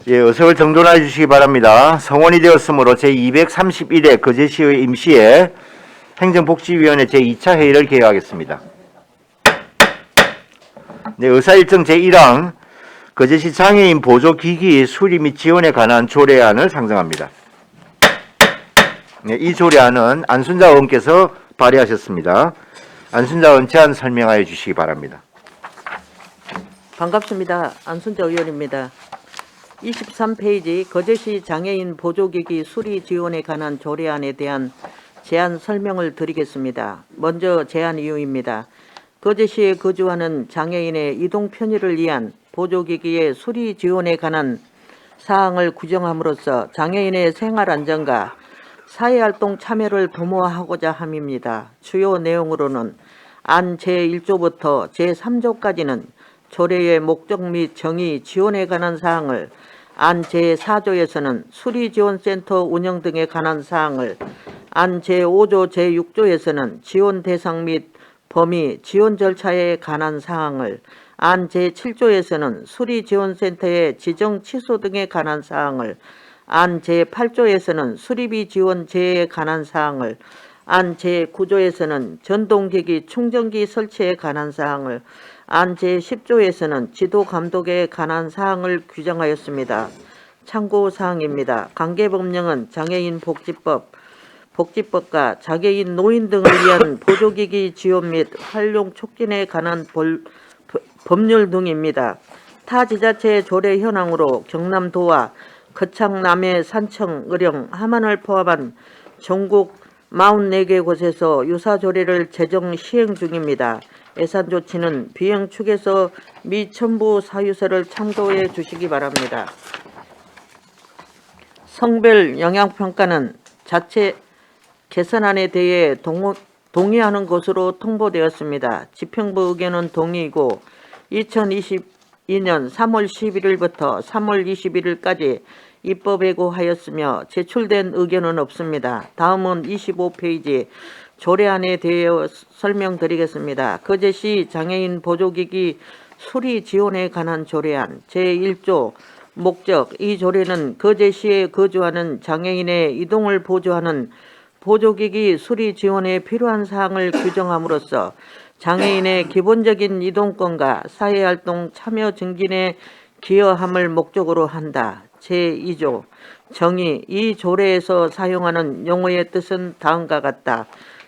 예, 의석을 정돈해 주시기 바랍니다. 성원이 되었으므로 제231회 거제시의 임시회 행정복지위원회 제2차 회의를 개요하겠습니다. 네, 의사일정 제1항 거제시 장애인 보조기기 수리 및 지원에 관한 조례안을 상정합니다. 네, 이 조례안은 안순자 의원께서 발의하셨습니다. 안순자 의원 제안 설명하여 주시기 바랍니다. 반갑습니다. 안순자 의원입니다. 23페이지 거제시 장애인 보조기기 수리 지원에 관한 조례안에 대한 제안 설명을 드리겠습니다. 먼저 제안 이유입니다. 거제시에 거주하는 장애인의 이동 편의를 위한 보조기기의 수리 지원에 관한 사항을 규정함으로써 장애인의 생활안전과 사회활동 참여를 도모하고자 함입니다. 주요 내용으로는 안 제1조부터 제3조까지는 조례의 목적 및 정의, 지원에 관한 사항을, 안 제4조에서는 수리지원센터 운영 등에 관한 사항을, 안 제5조 제6조에서는 지원 대상 및 범위, 지원 절차에 관한 사항을, 안 제7조에서는 수리지원센터의 지정 취소 등에 관한 사항을, 안 제8조에서는 수리비 지원 제외에 관한 사항을, 안 제9조에서는 전동기기 충전기 설치에 관한 사항을, 안 제10조에서는 지도감독에 관한 사항을 규정하였습니다. 참고사항입니다. 관계법령은 장애인복지법과 장애인 노인 등을 위한 보조기기 지원 및 활용 촉진에 관한 법률 등입니다. 타 지자체 조례 현황으로 경남도와 거창, 남해, 산청, 의령, 함안을 포함한 전국 44개 곳에서 유사 조례를 제정 시행 중입니다. 예산 조치는 비행 축에서 미 첨부 사유서를 참고해 주시기 바랍니다. 성별 영향평가는 자체 개선안에 대해 동의하는 것으로 통보되었습니다. 집행부 의견은 동의이고 2022년 3월 11일부터 3월 21일까지 입법 예고하였으며 제출된 의견은 없습니다. 다음은 25페이지 조례안에 대해 설명드리겠습니다. 거제시 장애인 보조기기 수리 지원에 관한 조례안 제1조 목적. 이 조례는 거제시에 거주하는 장애인의 이동을 보조하는 보조기기 수리 지원에 필요한 사항을 규정함으로써 장애인의 기본적인 이동권과 사회활동 참여 증진에 기여함을 목적으로 한다. 제2조 정의. 이 조례에서 사용하는 용어의 뜻은 다음과 같다.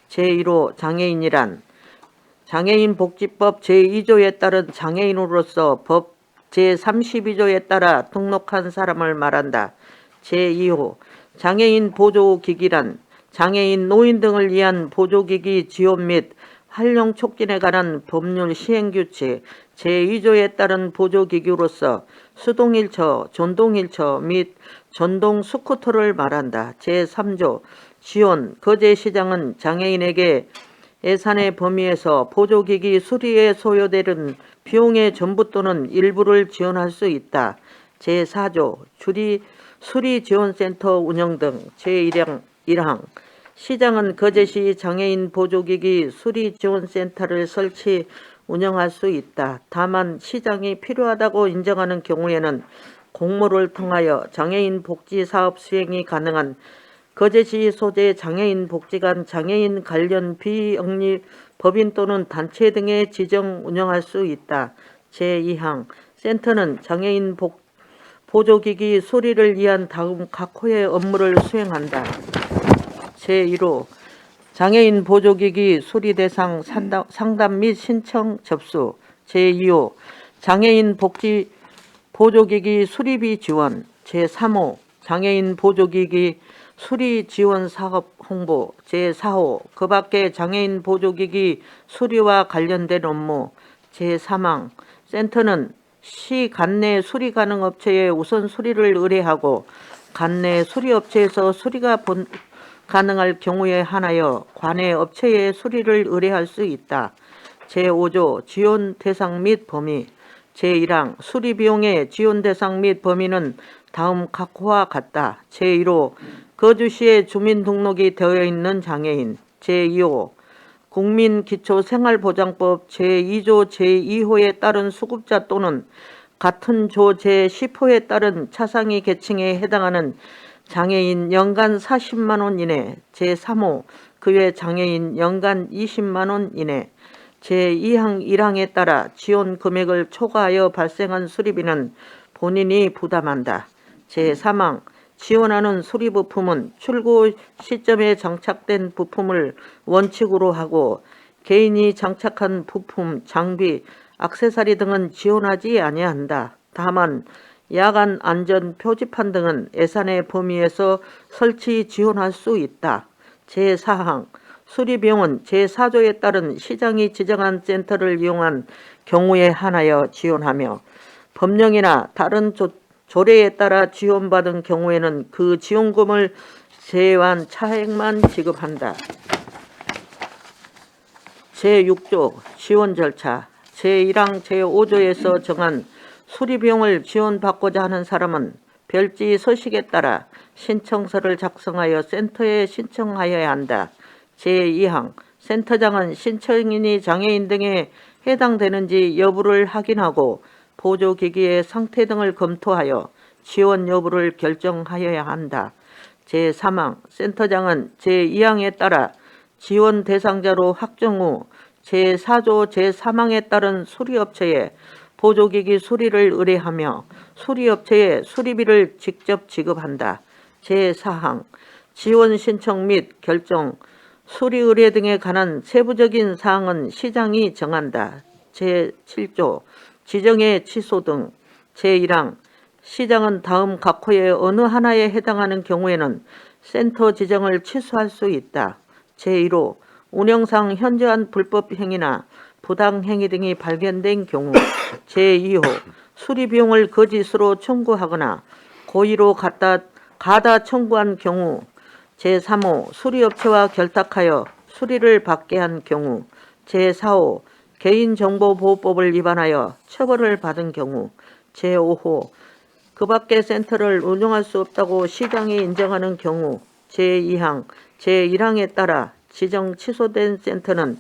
제1호 장애인이란 장애인복지법 제2조에 따른 장애인으로서 법 제32조에 따라 등록한 사람을 말한다. 제2호 장애인 보조기기란 장애인 노인 등을 위한 보조기기 지원 및 활용 촉진에 관한 법률 시행규칙 제2조에 따른 보조기기로서 수동휠처, 전동휠처 및 전동 스쿠터를 말한다. 제3조 지원. 거제시장은 장애인에게 예산의 범위에서 보조기기 수리에 소요되는 비용의 전부 또는 일부를 지원할 수 있다. 제4조 수리지원센터 운영 등 제1항 시장은 거제시 장애인 보조기기 수리지원센터를 설치 운영할 수 있다. 다만 시장이 필요하다고 인정하는 경우에는 공모를 통하여 장애인 복지 사업 수행이 가능한 거제시 소재 장애인 복지관 장애인 관련 비영리 법인 또는 단체 등의 지정 운영할 수 있다. 제2항 센터는 장애인 보조기기 수리를 위한 다음 각 호의 업무를 수행한다. 제1호 장애인 보조기기 수리 대상 상담 및 신청 접수. 제2호 장애인 복지 보조기기 수리비 지원. 제3호 장애인 보조기기 수리 지원 사업 홍보. 제4호 그 밖에 장애인 보조기기 수리와 관련된 업무. 제3항 센터는 시 관내 수리 가능 업체에 우선 수리를 의뢰하고 관내 수리업체에서 수리가 가능할 경우에 한하여 관내 업체에 수리를 의뢰할 수 있다. 제5조 지원 대상 및 범위. 제1항 수리 비용의 지원 대상 및 범위는 다음 각 호와 같다. 제1호 거주시에 주민등록이 되어 있는 장애인. 제2호 국민기초생활보장법 제2조 제2호에 따른 수급자 또는 같은 조 제10호에 따른 차상위 계층에 해당하는 장애인 연간 40만 원 이내, 제3호 그 외 장애인 연간 20만 원 이내, 제2항 1항에 따라 지원 금액을 초과하여 발생한 수리비는 본인이 부담한다. 제3항 지원하는 수리 부품은 출고 시점에 장착된 부품을 원칙으로 하고 개인이 장착한 부품, 장비, 액세서리 등은 지원하지 아니한다. 다만 야간 안전 표지판 등은 예산의 범위에서 설치 지원할 수 있다. 제4항 수리 비용은 제4조에 따른 시장이 지정한 센터를 이용한 경우에 한하여 지원하며 법령이나 다른 조례에 따라 지원받은 경우에는 그 지원금을 제외한 차액만 지급한다. 제6조 지원 절차 제1항 제5조에서 정한 수리 비용을 지원받고자 하는 사람은 별지 서식에 따라 신청서를 작성하여 센터에 신청하여야 한다. 제2항 센터장은 신청인이 장애인 등에 해당되는지 여부를 확인하고 보조기기의 상태 등을 검토하여 지원 여부를 결정하여야 한다. 제3항 센터장은 제2항에 따라 지원 대상자로 확정 후 제4조 제3항에 따른 수리업체에 보조기기 수리를 의뢰하며 수리업체에 수리비를 직접 지급한다. 제4항 지원 신청 및 결정, 수리 의뢰 등에 관한 세부적인 사항은 시장이 정한다. 제7조 지정의 취소 등 제1항 시장은 다음 각 호의 어느 하나에 해당하는 경우에는 센터 지정을 취소할 수 있다. 제1호 운영상 현저한 불법 행위나 부당 행위 등이 발견된 경우, 제2호 수리 비용을 거짓으로 청구하거나 고의로 가다 청구한 경우, 제3호 수리업체와 결탁하여 수리를 받게 한 경우, 제4호 개인정보보호법을 위반하여 처벌을 받은 경우, 제5호 그 밖의 센터를 운영할 수 없다고 시장이 인정하는 경우, 제2항, 제1항에 따라 지정 취소된 센터는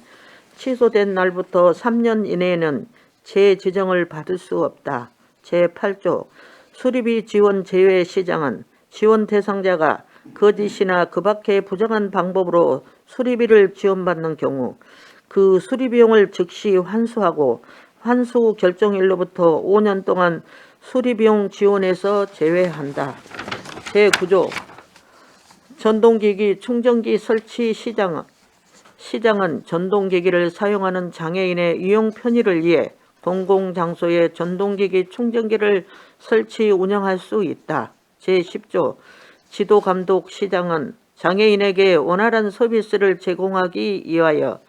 취소된 날부터 3년 이내에는 재지정을 받을 수 없다. 제8조 수리비 지원 제외 시장은 지원 대상자가 거짓이나 그 밖의 부정한 방법으로 수리비를 지원받는 경우 그 수리비용을 즉시 환수하고 환수 결정일로부터 5년 동안 수리비용 지원에서 제외한다. 제9조 전동기기 충전기 설치 시장은 전동기기를 사용하는 장애인의 이용 편의를 위해 공공장소에 전동기기 충전기를 설치 운영할 수 있다. 제10조 지도감독 시장은 장애인에게 원활한 서비스를 제공하기 위하여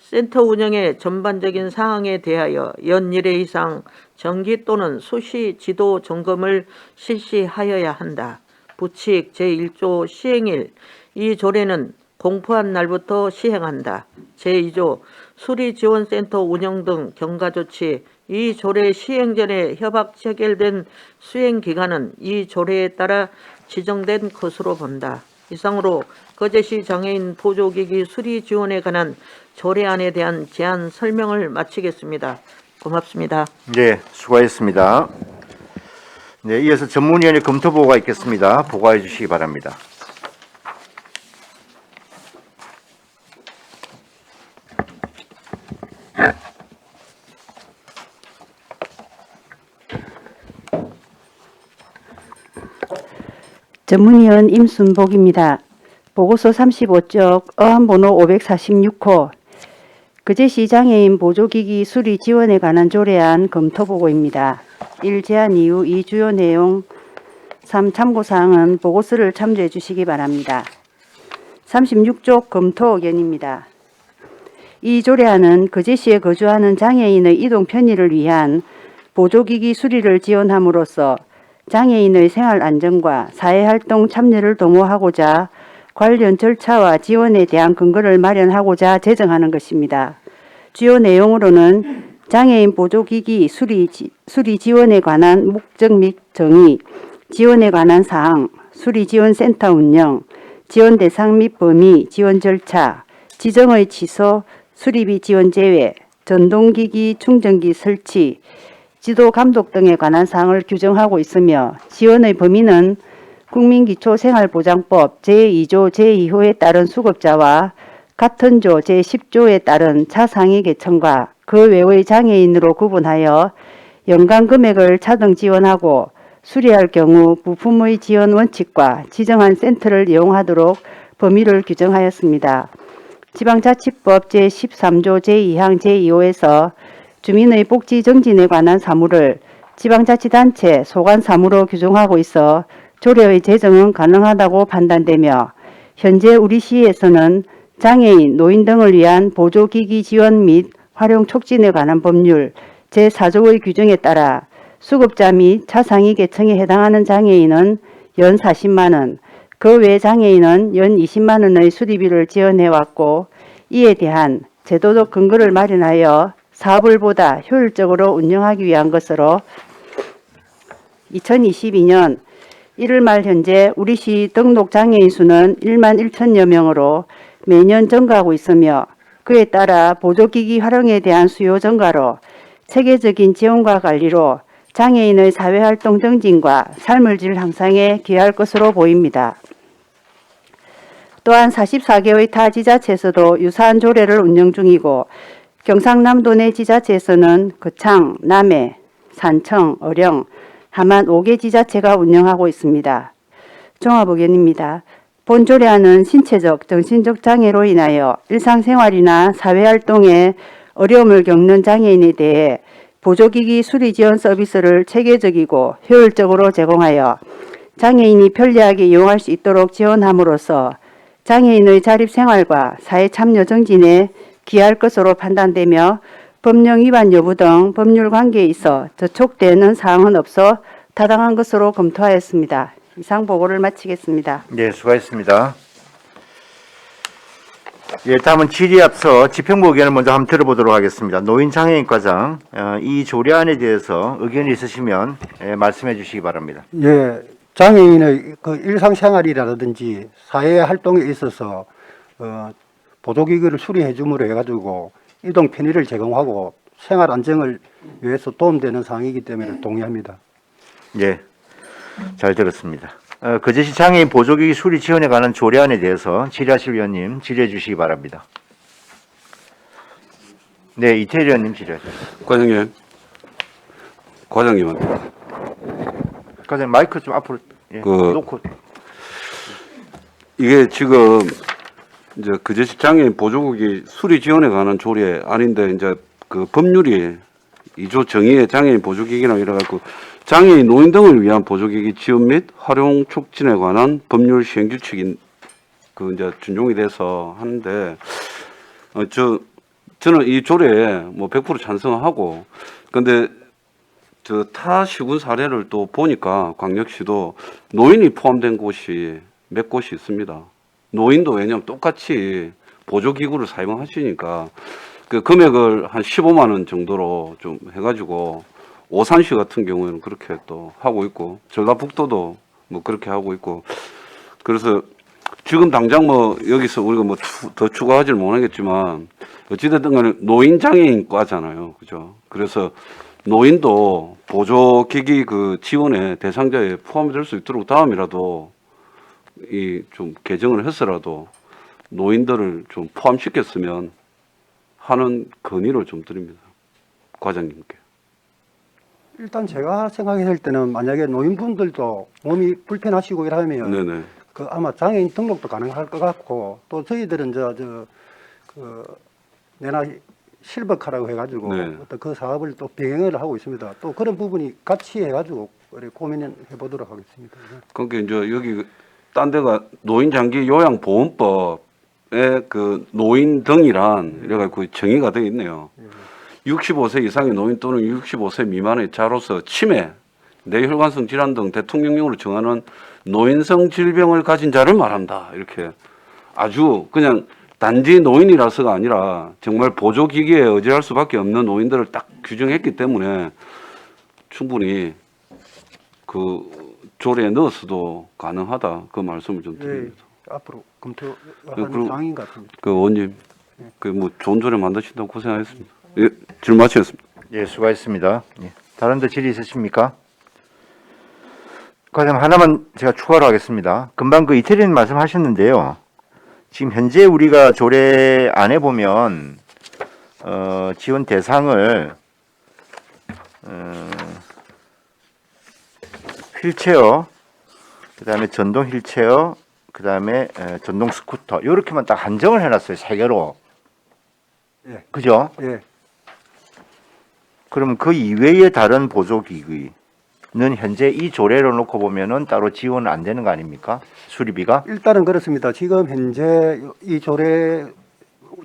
센터 운영의 전반적인 사항에 대하여 연 1회 이상 정기 또는 수시 지도 점검을 실시하여야 한다. 부칙 제1조 시행일 이 조례는 공포한 날부터 시행한다. 제2조 수리지원센터 운영 등 경과조치 이 조례 시행 전에 협약 체결된 수행기간은 이 조례에 따라 지정된 것으로 본다. 이상으로 거제시 장애인 보조기기 수리 지원에 관한 조례안에 대한 제안 설명을 마치겠습니다. 고맙습니다. 네, 수고하셨습니다. 네, 이어서 전문위원회 검토 보고가 있겠습니다. 보고해 주시기 바랍니다. 전문위원 임순복입니다. 보고서 35쪽 어항번호 546호 거제시 장애인 보조기기 수리 지원에 관한 조례안 검토보고입니다. 1. 제안 이후 2. 주요 내용 3. 참고사항은 보고서를 참조해 주시기 바랍니다. 36쪽 검토 의견입니다. 이 조례안은 거제시에 거주하는 장애인의 이동 편의를 위한 보조기기 수리를 지원함으로써 장애인의 생활 안전과 사회활동 참여를 도모하고자 관련 절차와 지원에 대한 근거를 마련하고자 제정하는 것입니다. 주요 내용으로는 장애인 보조기기 수리 지원에 관한 목적 및 정의, 지원에 관한 사항, 수리지원센터 운영, 지원 대상 및 범위, 지원 절차, 지정의 취소, 수리비 지원 제외, 전동기기 충전기 설치, 지도 감독 등에 관한 사항을 규정하고 있으며 지원의 범위는 국민기초생활보장법 제2조 제2호에 따른 수급자와 같은 조 제10조에 따른 차상위 계층과 그 외의 장애인으로 구분하여 연간 금액을 차등 지원하고 수리할 경우 부품의 지원 원칙과 지정한 센터를 이용하도록 범위를 규정하였습니다. 지방자치법 제13조 제2항 제2호에서 주민의 복지 정진에 관한 사무를 지방자치단체 소관 사무로 규정하고 있어 조례의 제정은 가능하다고 판단되며 현재 우리 시에서는 장애인, 노인 등을 위한 보조기기 지원 및 활용 촉진에 관한 법률 제4조의 규정에 따라 수급자 및 차상위 계층에 해당하는 장애인은 연 40만 원, 그 외 장애인은 연 20만 원의 수리비를 지원해왔고 이에 대한 제도적 근거를 마련하여 사업을 보다 효율적으로 운영하기 위한 것으로 2022년 1월 말 현재 우리시 등록 장애인 수는 1만 1천여 명으로 매년 증가하고 있으며 그에 따라 보조기기 활용에 대한 수요 증가로 체계적인 지원과 관리로 장애인의 사회활동 증진과 삶의 질 향상에 기여할 것으로 보입니다. 또한 44개의 타 지자체에서도 유사한 조례를 운영 중이고 경상남도 내 지자체에서는 거창, 남해, 산청, 어령, 함안 5개 지자체가 운영하고 있습니다. 종합의견입니다. 본 조례안은 신체적, 정신적 장애로 인하여 일상생활이나 사회활동에 어려움을 겪는 장애인에 대해 보조기기 수리 지원 서비스를 체계적이고 효율적으로 제공하여 장애인이 편리하게 이용할 수 있도록 지원함으로써 장애인의 자립생활과 사회참여 정진에 기여할 것으로 판단되며 법령 위반 여부 등 법률 관계에 있어 저촉되는 사항은 없어 타당한 것으로 검토하였습니다. 이상 보고를 마치겠습니다. 네, 수고하셨습니다. 예, 다음은 질의에 앞서 지평부 의견을 먼저 한번 들어보도록 하겠습니다. 노인장애인과장, 이 조례안에 대해서 의견이 있으시면 말씀해 주시기 바랍니다. 예, 장애인의 그 일상생활이라든지 사회 활동에 있어서 보조기기를 수리해 줌으로 해가지고 이동 편의를 제공하고 생활 안정을 위해서 도움되는 사항이기 때문에 동의합니다. 예, 잘 들었습니다. 거제시 장애인 보조기기 수리 지원에 관한 조례안에 대해서 질의하실 위원님 질의해 주시기 바랍니다. 네, 이태일 의원님 질의하세요. 과장님, 과장님한테 과장님 마이크 좀 앞으로 놓고. 이게 지금 이제 거제시 장애인 보조기기 수리 지원에 관한 조례 아닌데 이제 그 법률이 2조 정의의 장애인 보조기기랑 이래갖고 장애인 노인 등을 위한 보조기기 지원 및 활용 촉진에 관한 법률 시행 규칙인 그 이제 준용이 돼서 하는데 저는 이 조례에 뭐 100% 찬성하고 근데 저 타 시군 사례를 또 보니까 광역시도 노인이 포함된 곳이 몇 곳이 있습니다. 노인도 왜냐면 똑같이 보조기구를 사용하시니까 그 금액을 한 15만 원 정도로 좀 해가지고 오산시 같은 경우에는 그렇게 또 하고 있고 전라북도도 뭐 그렇게 하고 있고 그래서 지금 당장 뭐 여기서 우리가 뭐 더 추가하지는 못하겠지만 어찌됐든 간에 노인 장애인과잖아요. 그죠? 그래서 노인도 보조기기 그 지원의 대상자에 포함이 될 수 있도록 다음이라도 이 좀 개정을 해서라도 노인들을 좀 포함시켰으면 하는 건의를 좀 드립니다. 과장님께. 일단 제가 생각했을 때는 만약에 노인분들도 몸이 불편하시고 이러면 네네. 그 아마 장애인 등록도 가능할 것 같고 또 저희들은 내나 실버카라고 해가지고 네. 어떤 그 사업을 또 병행을 하고 있습니다. 또 그런 부분이 같이 해가지고 우리 고민해 보도록 하겠습니다. 그러니까 이제 여기 딴 데가 노인장기 요양보험법에 그 노인 등이란 이래가지고 정의가 되어 있네요. 65세 이상의 노인 또는 65세 미만의 자로서 치매, 뇌혈관성 질환 등 대통령령으로 정하는 노인성 질병을 가진 자를 말한다. 이렇게 아주 그냥 단지 노인이라서가 아니라 정말 보조기기에 의지할 수밖에 없는 노인들을 딱 규정했기 때문에 충분히 그 조례에 넣어서도 가능하다. 그 말씀을 좀 드립니다. 앞으로 검토하는 그리고 사항인 것 같습니다. 그 의원님, 그 뭐 좋은 조례 만드신다고 고생하셨습니다. 예, 질문 마치겠습니다. 예, 수고하셨습니다. 예. 다른 데 질의 있으십니까? 과장 하나만 제가 추가로 하겠습니다. 금방 그 이태리님 말씀하셨는데요. 지금 현재 우리가 조례 안에 보면 지원 대상을 휠체어, 그다음에 전동 휠체어, 그다음에 전동 스쿠터 이렇게만 딱 한정을 해놨어요. 세 개로. 예. 그죠? 예. 그럼 그 이외의 다른 보조기기는 현재 이 조례로 놓고 보면은 따로 지원 안 되는 거 아닙니까? 수리비가? 일단은 그렇습니다. 지금 현재 이 조례,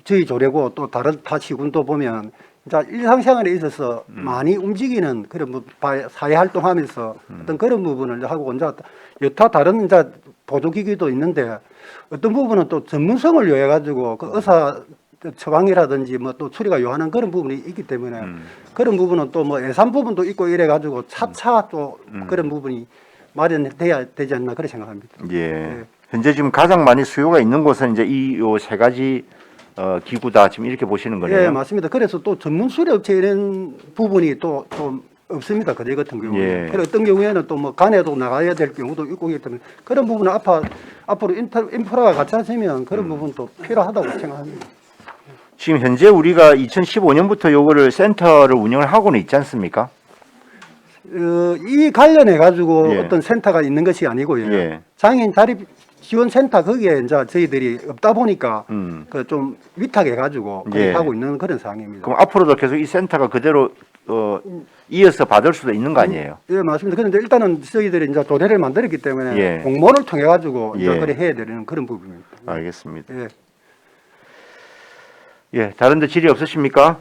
저희 조례고 또 다른 타 시군도 보면 이제 일상생활에 있어서 많이 움직이는 그런 사회 활동하면서 어떤 그런 부분을 하고 이제 여타 다른 이제 보조기기도 있는데 어떤 부분은 또 전문성을 요해 가지고 그 의사 처방이라든지 뭐 또 처리가 요하는 그런 부분이 있기 때문에 그런 부분은 또 뭐 예산 부분도 있고 이래 가지고 차차 또 그런 부분이 마련돼야 되지 않나 그렇게 생각합니다. 예. 현재 지금 가장 많이 수요가 있는 곳은 이제 이 요 세 가지 기구다 지금 이렇게 보시는 거네요. 예, 맞습니다. 그래서 또 전문 수리업체 이런 부분이 또 좀 없습니다. 그제 같은 경우는. 예. 그래서 어떤 경우에는 또 뭐 간에도 나가야 될 경우도 있고 그렇기 때문에 그런 부분은 앞으로 인프라가 갖춰지면 그런 부분도 필요하다고 생각합니다. 지금 현재 우리가 2015년부터 요거를 센터를 운영을 하고는 있지 않습니까? 이 관련해 가지고 예. 어떤 센터가 있는 것이 아니고요. 예. 장애인 자립 지원 센터 거기에 이제 저희들이 없다 보니까 그 좀 위탁해 가지고 예. 하고 있는 그런 상황입니다. 그럼 앞으로도 계속 이 센터가 그대로 이어서 받을 수도 있는 거 아니에요? 예, 맞습니다. 그런데 일단은 저희들이 이제 조례를 만들었기 때문에 예. 공모를 통해 가지고 이제 예. 그래 해야 되는 그런 부분입니다. 알겠습니다. 예. 예, 다른 데 질의 없으십니까?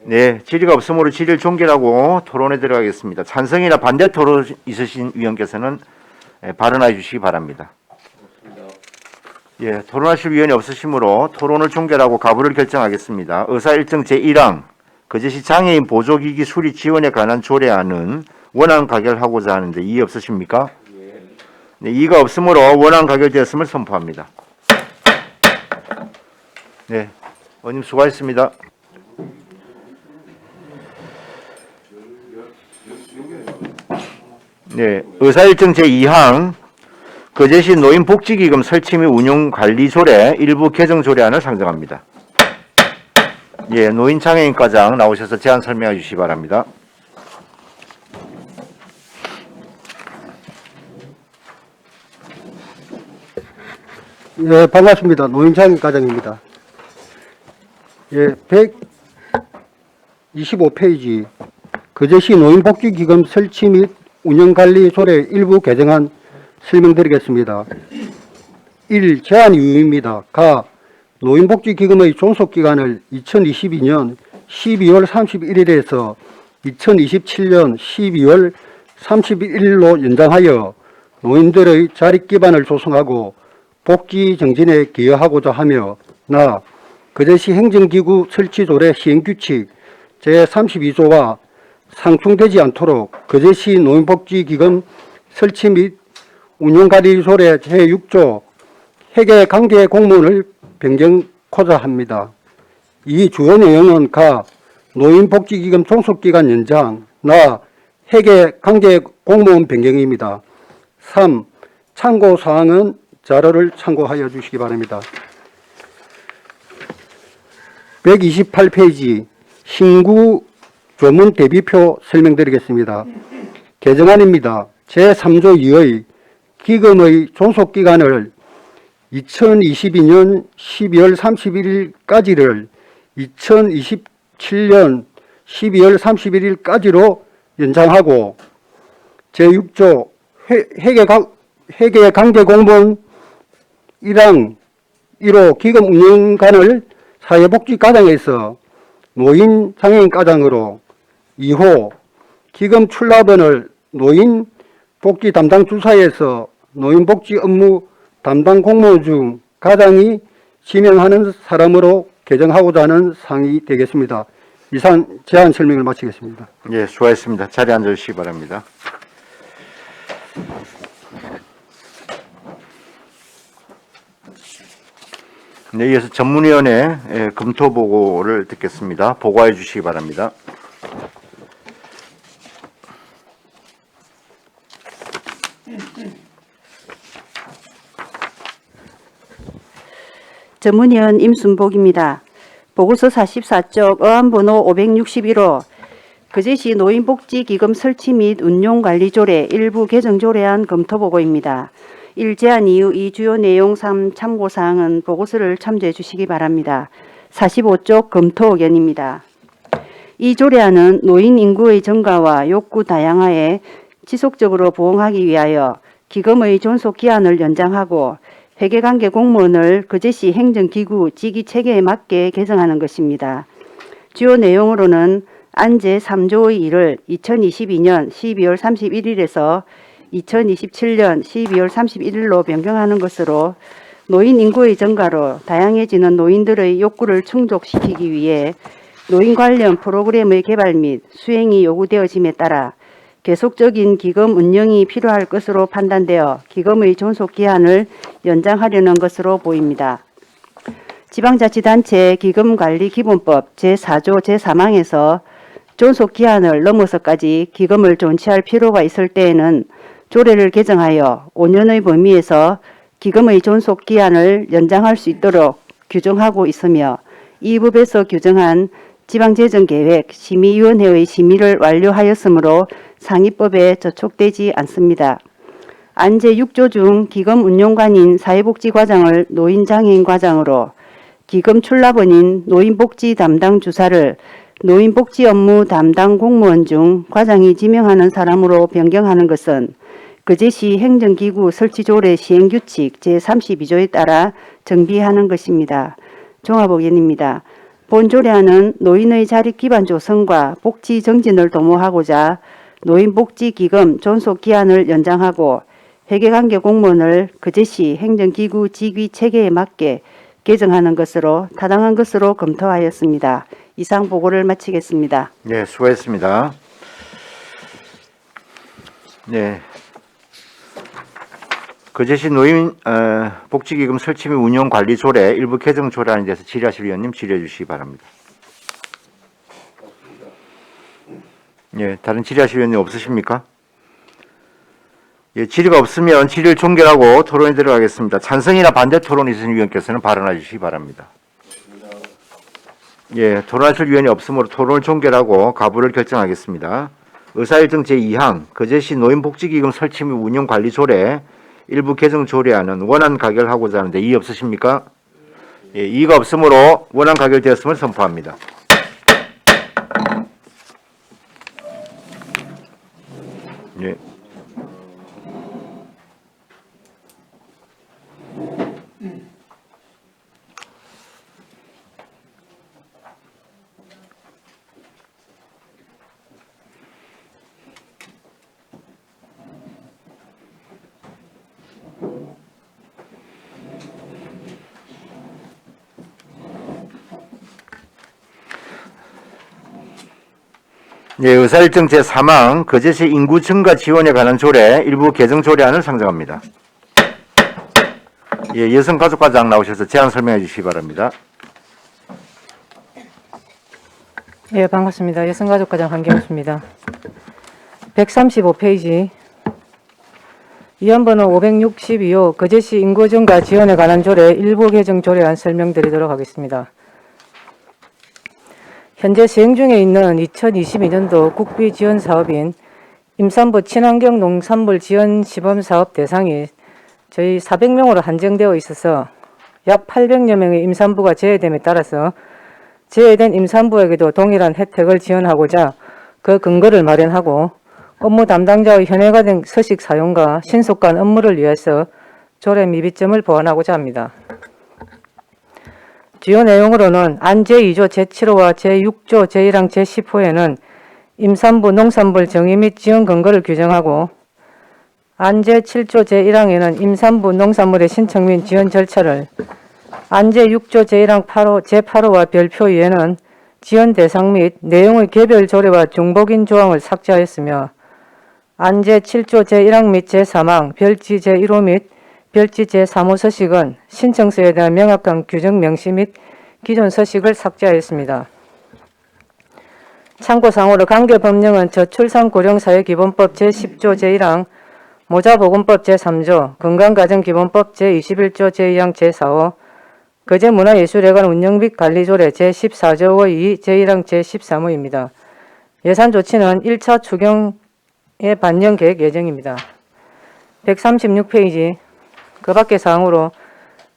네, 질의가 없으므로 질의를 종결하고 토론에 들어가겠습니다. 찬성이나 반대 토론 있으신 위원께서는 발언해 주시기 바랍니다. 예, 토론하실 위원이 없으시므로 토론을 종결하고 가부를 결정하겠습니다. 의사일정 제1항 거제시 장애인 보조기기 수리 지원에 관한 조례안은 원안 가결하고자 하는데 이의 없으십니까? 네, 이의가 없으므로 원안 가결되었음을 선포합니다. 네, 의원님 수고하셨습니다. 네, 의사일정 제2항 거제시 노인복지기금 설치 및 운용관리조례 일부 개정조례안을 상정합니다. 예, 노인장애인과장 나오셔서 제안 설명해 주시기 바랍니다. 예, 반갑습니다. 노인장 과장입니다. 예, 125페이지 거제시 노인복지기금 설치 및 운영관리 조례 일부 개정안 설명드리겠습니다. 1. 제한 이유입니다. 가. 노인복지기금의 존속기간을 2022년 12월 31일에서 2027년 12월 31일로 연장하여 노인들의 자립기반을 조성하고 복지 정진에 기여하고자 하며 나. 거제시 행정기구 설치조례 시행규칙 제32조와 상충되지 않도록 거제시 노인복지기금 설치 및 운용관리조례 제6조 회계관계 공무원을 변경코자 합니다. 이 주요 내용은 가. 노인복지기금 종속기간 연장 나. 회계관계 공무원 변경입니다. 3. 참고사항은 자료를 참고하여 주시기 바랍니다. 128페이지 신구 조문 대비표 설명드리겠습니다. 개정안입니다. 제3조 2의 기금의 존속기간을 2022년 12월 31일까지를 2027년 12월 31일까지로 연장하고 제6조 회계관계공무원 1항 1호 기금 운영관을 사회복지과장에서 노인장애인과장으로 2호 기금 출납원을 노인복지 담당 주사에서 노인복지 업무 담당 공무원 중 과장이 지명하는 사람으로 개정하고자 하는 사항이 되겠습니다. 이상 제안 설명을 마치겠습니다. 예, 수고하셨습니다. 자리에 앉아주시기 바랍니다. 네, 이어서 전문위원회 검토 보고를 듣겠습니다. 보고해 주시기 바랍니다. 전문위원 임순복입니다. 보고서 44쪽 어안번호 561호 거제시 노인복지기금 설치 및 운용관리조례 일부 개정조례안 검토보고입니다. 1. 제안 이후 이 주요 내용 3. 참고사항은 보고서를 참조해 주시기 바랍니다. 45쪽 검토 의견입니다. 이 조례안은 노인 인구의 증가와 욕구 다양화에 지속적으로 부응하기 위하여 기금의 존속 기한을 연장하고 회계관계 공무원을 거제시 행정기구 직위체계에 맞게 개정하는 것입니다. 주요 내용으로는 안제 3조의 1을 2022년 12월 31일에서 2027년 12월 31일로 변경하는 것으로 노인 인구의 증가로 다양해지는 노인들의 욕구를 충족시키기 위해 노인 관련 프로그램의 개발 및 수행이 요구되어짐에 따라 계속적인 기금 운영이 필요할 것으로 판단되어 기금의 존속 기한을 연장하려는 것으로 보입니다. 지방자치단체 기금관리기본법 제4조 제3항에서 존속 기한을 넘어서까지 기금을 존치할 필요가 있을 때에는 조례를 개정하여 5년의 범위에서 기금의 존속 기한을 연장할 수 있도록 규정하고 있으며 이 법에서 규정한 지방재정계획 심의위원회의 심의를 완료하였으므로 상위법에 저촉되지 않습니다. 안제 6조 중 기금운용관인 사회복지과장을 노인장애인과장으로 기금 출납원인 노인복지 담당 주사를 노인복지 업무 담당 공무원 중 과장이 지명하는 사람으로 변경하는 것은 거제시 행정기구 설치조례 시행규칙 제32조에 따라 정비하는 것입니다. 종합의견입니다. 본 조례안은 노인의 자립 기반 조성과 복지 정진을 도모하고자 노인복지기금 존속기한을 연장하고 회계관계 공무원을 거제시 행정기구 직위체계에 맞게 개정하는 것으로 타당한 것으로 검토하였습니다. 이상 보고를 마치겠습니다. 네, 수고했습니다. 네. 거제시 노인 복지기금 설치 및 운영 관리 조례 일부 개정 조례안에 대해서 질의하실 위원님 질의해 주시기 바랍니다. 예, 다른 질의하실 위원님 없으십니까? 예, 질의가 없으면 질의를 종결하고 토론에 들어가겠습니다. 찬성이나 반대 토론 있으신 위원께서는 발언해 주시기 바랍니다. 예, 토론하실 위원이 없으므로 토론을 종결하고 가부를 결정하겠습니다. 의사일정 제2항 거제시 노인복지기금 설치 및 운영관리조례 일부 개정 조례안은 원안 가결하고자 하는데 이의 없으십니까? 예, 이의가 없으므로 원안 가결되었음을 선포합니다. 예. 예, 의사일정 제3항 거제시 인구 증가 지원에 관한 조례 일부 개정 조례안을 상정합니다. 예, 여성가족과장 나오셔서 제안 설명해 주시기 바랍니다. 예, 반갑습니다. 여성가족과장 한경수입니다. 135페이지 위원번호 562호 거제시 인구 증가 지원에 관한 조례 일부 개정 조례안 설명드리도록 하겠습니다. 현재 시행 중에 있는 2022년도 국비 지원 사업인 임산부 친환경 농산물 지원 시범 사업 대상이 저희 400명으로 한정되어 있어서 약 800여 명의 임산부가 제외됨에 따라서 제외된 임산부에게도 동일한 혜택을 지원하고자 그 근거를 마련하고 업무 담당자의 현행화된 서식 사용과 신속한 업무를 위해서 조례 미비점을 보완하고자 합니다. 주요 내용으로는 안 제2조 제7호와 제6조 제1항 제10호에는 임산부 농산물 정의 및 지원 근거를 규정하고 안 제7조 제1항에는 임산부 농산물의 신청 및 지원 절차를 안 제6조 제1항 제8호와 별표 2에는 지원 대상 및 내용의 개별 조례와 중복인 조항을 삭제하였으며 안 제7조 제1항 및 제3항 별지 제1호 및 별지 제3호 서식은 신청서에 대한 명확한 규정 명시 및 기존 서식을 삭제하였습니다. 참고사항으로 관계법령은 저출산고령사회기본법 제10조 제1항 모자보건법 제3조, 건강가정기본법 제21조 제2항 제4호, 거제문화예술회관 운영 및 관리조례 제14조의 2, 제1항 제13호입니다. 예산 조치는 1차 추경의 반영 계획 예정입니다. 136페이지 그 밖의 사항으로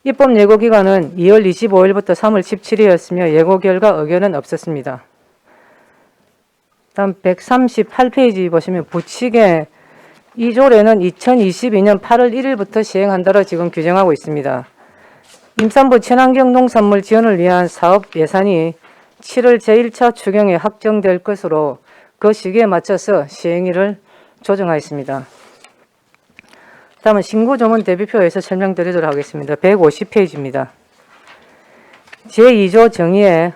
입법 예고 기간은 2월 25일부터 3월 17일이었으며 예고 결과 의견은 없었습니다. 다음 138페이지 보시면 부칙에 이 조례는 2022년 8월 1일부터 시행한다로 지금 규정하고 있습니다. 임산부 친환경 농산물 지원을 위한 사업 예산이 7월 제1차 추경에 확정될 것으로 그 시기에 맞춰서 시행일을 조정하였습니다. 다음은 신고조문 대비표에서 설명드리도록 하겠습니다. 150페이지입니다. 제2조 정의에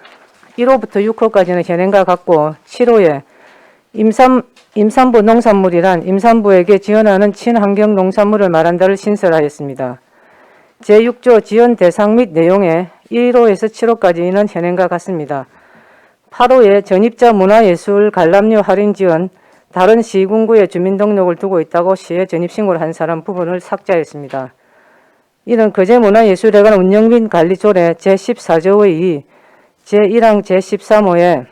1호부터 6호까지는 현행과 같고 7호에 임산부 농산물이란 임산부에게 지원하는 친환경 농산물을 말한다를 신설하였습니다. 제6조 지원 대상 및 내용에 1호에서 7호까지는 현행과 같습니다. 8호에 전입자 문화예술 관람료 할인 지원, 다른 시군구에 주민등록을 두고 있다고 시에 전입신고를 한 사람 부분을 삭제하였습니다. 이는 거제문화예술회관 운영 및 관리조례 제14조의 2, 제1항 제13호에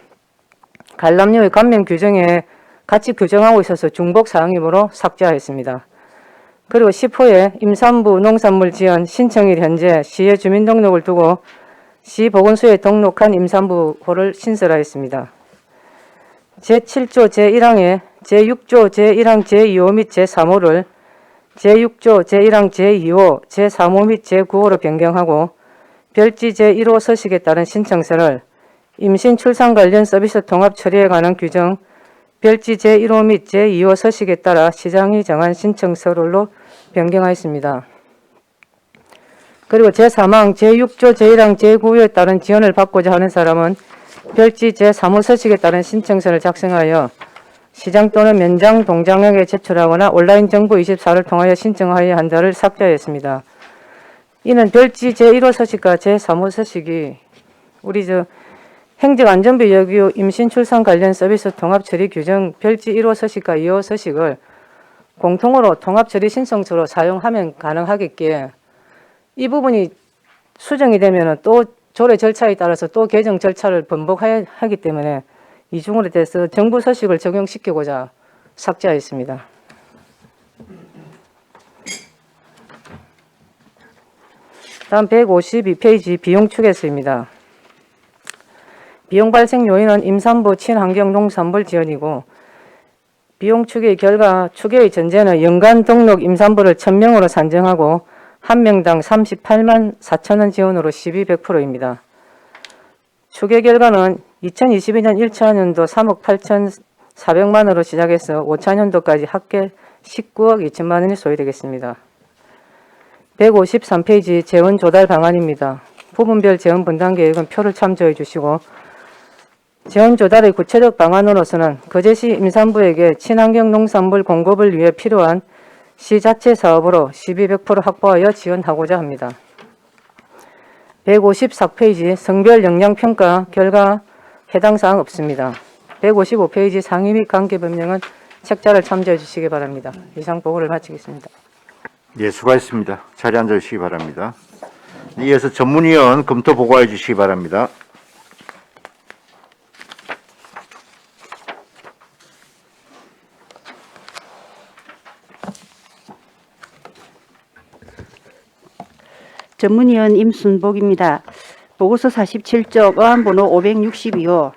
관람료의 감면 규정에 같이 규정하고 있어서 중복 사항이므로 삭제하였습니다. 그리고 10호에 임산부 농산물 지원 신청일 현재 시의 주민등록을 두고 시 보건소에 등록한 임산부호를 신설하였습니다. 제7조 제1항에 제6조 제1항 제2호 및 제3호를 제6조 제1항 제2호, 제3호 및 제9호로 변경하고 별지 제1호 서식에 따른 신청서를 임신 출산 관련 서비스 통합 처리에 관한 규정 별지 제1호 및 제2호 서식에 따라 시장이 정한 신청서로 변경하였습니다. 그리고 제3항 제6조 제1항 제9호에 따른 지원을 받고자 하는 사람은 별지 제3호 서식에 따른 신청서를 작성하여 시장 또는 면장 동장에게 제출하거나 온라인 정부 24를 통하여 신청하여야 한다를 삭제하였습니다. 이는 별지 제1호 서식과 제3호 서식이 우리 행정안전부 여기요 임신 출산 관련 서비스 통합 처리 규정 별지 1호 서식과 2호 서식을 공통으로 통합 처리 신청서로 사용하면 가능하겠기에 이 부분이 수정이 되면 또 조례 절차에 따라서 또 개정 절차를 번복해야 하기 때문에 이중으로 돼서 정부 서식을 적용시키고자 삭제하였습니다. 다음 152페이지 비용 추계서입니다. 비용 발생 요인은 임산부 친환경 농산물 지원이고 비용 추계 결과 추계의 전제는 연간 등록 임산부를 1000명으로 산정하고 한 명당 38만 4천 원 지원으로 1200%입니다. 추계 결과는 2022년 1차년도 3억 8,400만 원으로 시작해서 5차년도까지 합계 19억 2천만 원이 소요되겠습니다. 153페이지 재원 조달 방안입니다. 부분별 재원 분담 계획은 표를 참조해 주시고 재원 조달의 구체적 방안으로서는 거제시 임산부에게 친환경 농산물 공급을 위해 필요한 시 자체 사업으로 1200% 확보하여 지원하고자 합니다. 154페이지 성별 역량평가 결과 해당 사항 없습니다. 155페이지 상위 및 관계법령은 책자를 참조해 주시기 바랍니다. 이상 보고를 마치겠습니다. 예, 수고하셨습니다. 자리에 앉아 주시기 바랍니다. 이어서 전문위원 검토 보고해 주시기 바랍니다. 전문위원 임순복입니다. 보고서 47쪽 어안번호 562호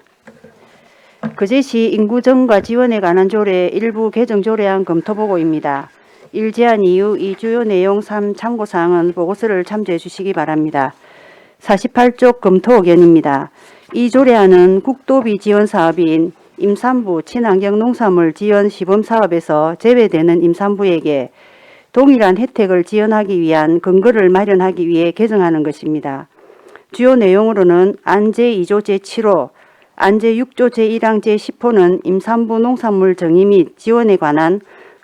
거제시 인구정과 지원에 관한 조례 일부 개정 조례안 검토보고입니다. 1. 제안 이유 2. 주요 내용 3. 참고사항은 보고서를 참조해 주시기 바랍니다. 48쪽 검토 의견입니다. 이 조례안은 국도비 지원 사업인 임산부 친환경 농산물 지원 시범사업에서 제외되는 임산부에게 동일한 혜택을 지원하기 위한 근거를 마련하기 위해 개정하는 것입니다. 주요 내용으로는 안 제2조 제7호, 안 제6조 제1항 제10호는 임산부 농산물 정의 및 지원에 관한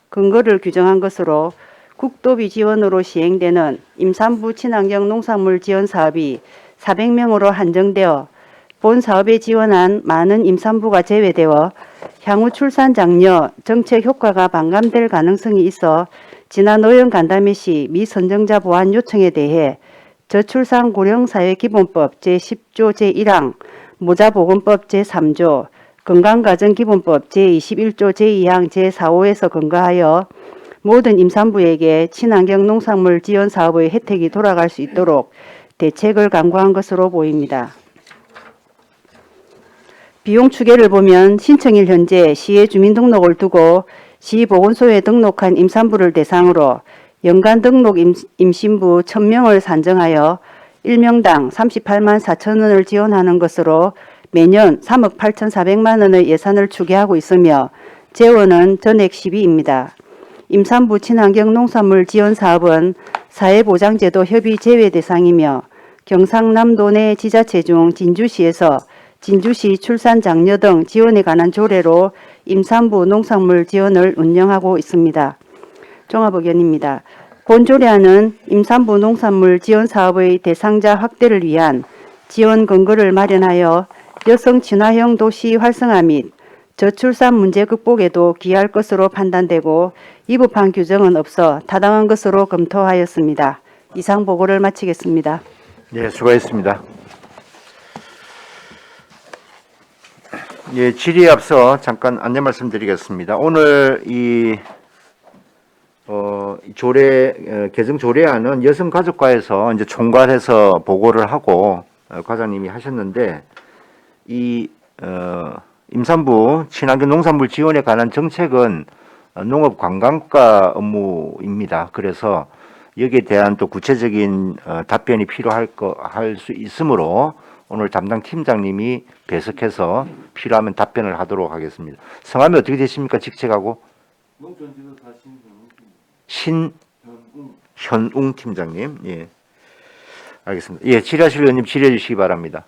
근거를 규정한 것으로 국도비 지원으로 시행되는 임산부 친환경 농산물 지원 사업이 400명으로 한정되어 본 사업에 지원한 많은 임산부가 제외되어 향후 출산 장려 정책 효과가 반감될 가능성이 있어 지난 노영 간담회 시 미선정자 보완 요청에 대해 저출산 고령사회기본법 제10조 제1항, 모자보건법 제3조, 건강가정기본법 제21조 제2항 제4호에서 근거하여 모든 임산부에게 친환경 농산물 지원 사업의 혜택이 돌아갈 수 있도록 대책을 강구한 것으로 보입니다. 비용 추계를 보면 신청일 현재 시의 주민등록을 두고 시보건소에 등록한 임산부를 대상으로 연간 등록 임신부 1000명을 산정하여 1명당 38만 4천 원을 지원하는 것으로 매년 3억 8,400만 원의 예산을 추계하고 있으며 재원은 전액 시비입니다. 임산부 친환경 농산물 지원 사업은 사회보장제도 협의 제외 대상이며 경상남도 내 지자체 중 진주시에서 진주시 출산장려 등 지원에 관한 조례로 임산부 농산물 지원을 운영하고 있습니다. 종합의견입니다. 본 조례안은 임산부 농산물 지원 사업의 대상자 확대를 위한 지원 근거를 마련하여 여성 친화형 도시 활성화 및 저출산 문제 극복에도 기여할 것으로 판단되고 위법한 규정은 없어 타당한 것으로 검토하였습니다. 이상 보고를 마치겠습니다. 네, 수고했습니다. 예, 질의에 앞서 잠깐 안내 말씀드리겠습니다. 오늘 이 개정 조례안은 여성가족과에서 이제 총괄해서 보고를 하고 과장님이 하셨는데 임산부 친환경 농산물 지원에 관한 정책은 농업관광과 업무입니다. 그래서 여기에 대한 또 구체적인 답변이 필요할 수 있으므로 오늘 담당 팀장님이 배석해서 필요하면 답변을 하도록 하겠습니다. 성함이 어떻게 되십니까? 직책하고? 신현웅 팀장님. 예. 알겠습니다. 예, 질의하실 의원님 질의해 주시기 바랍니다.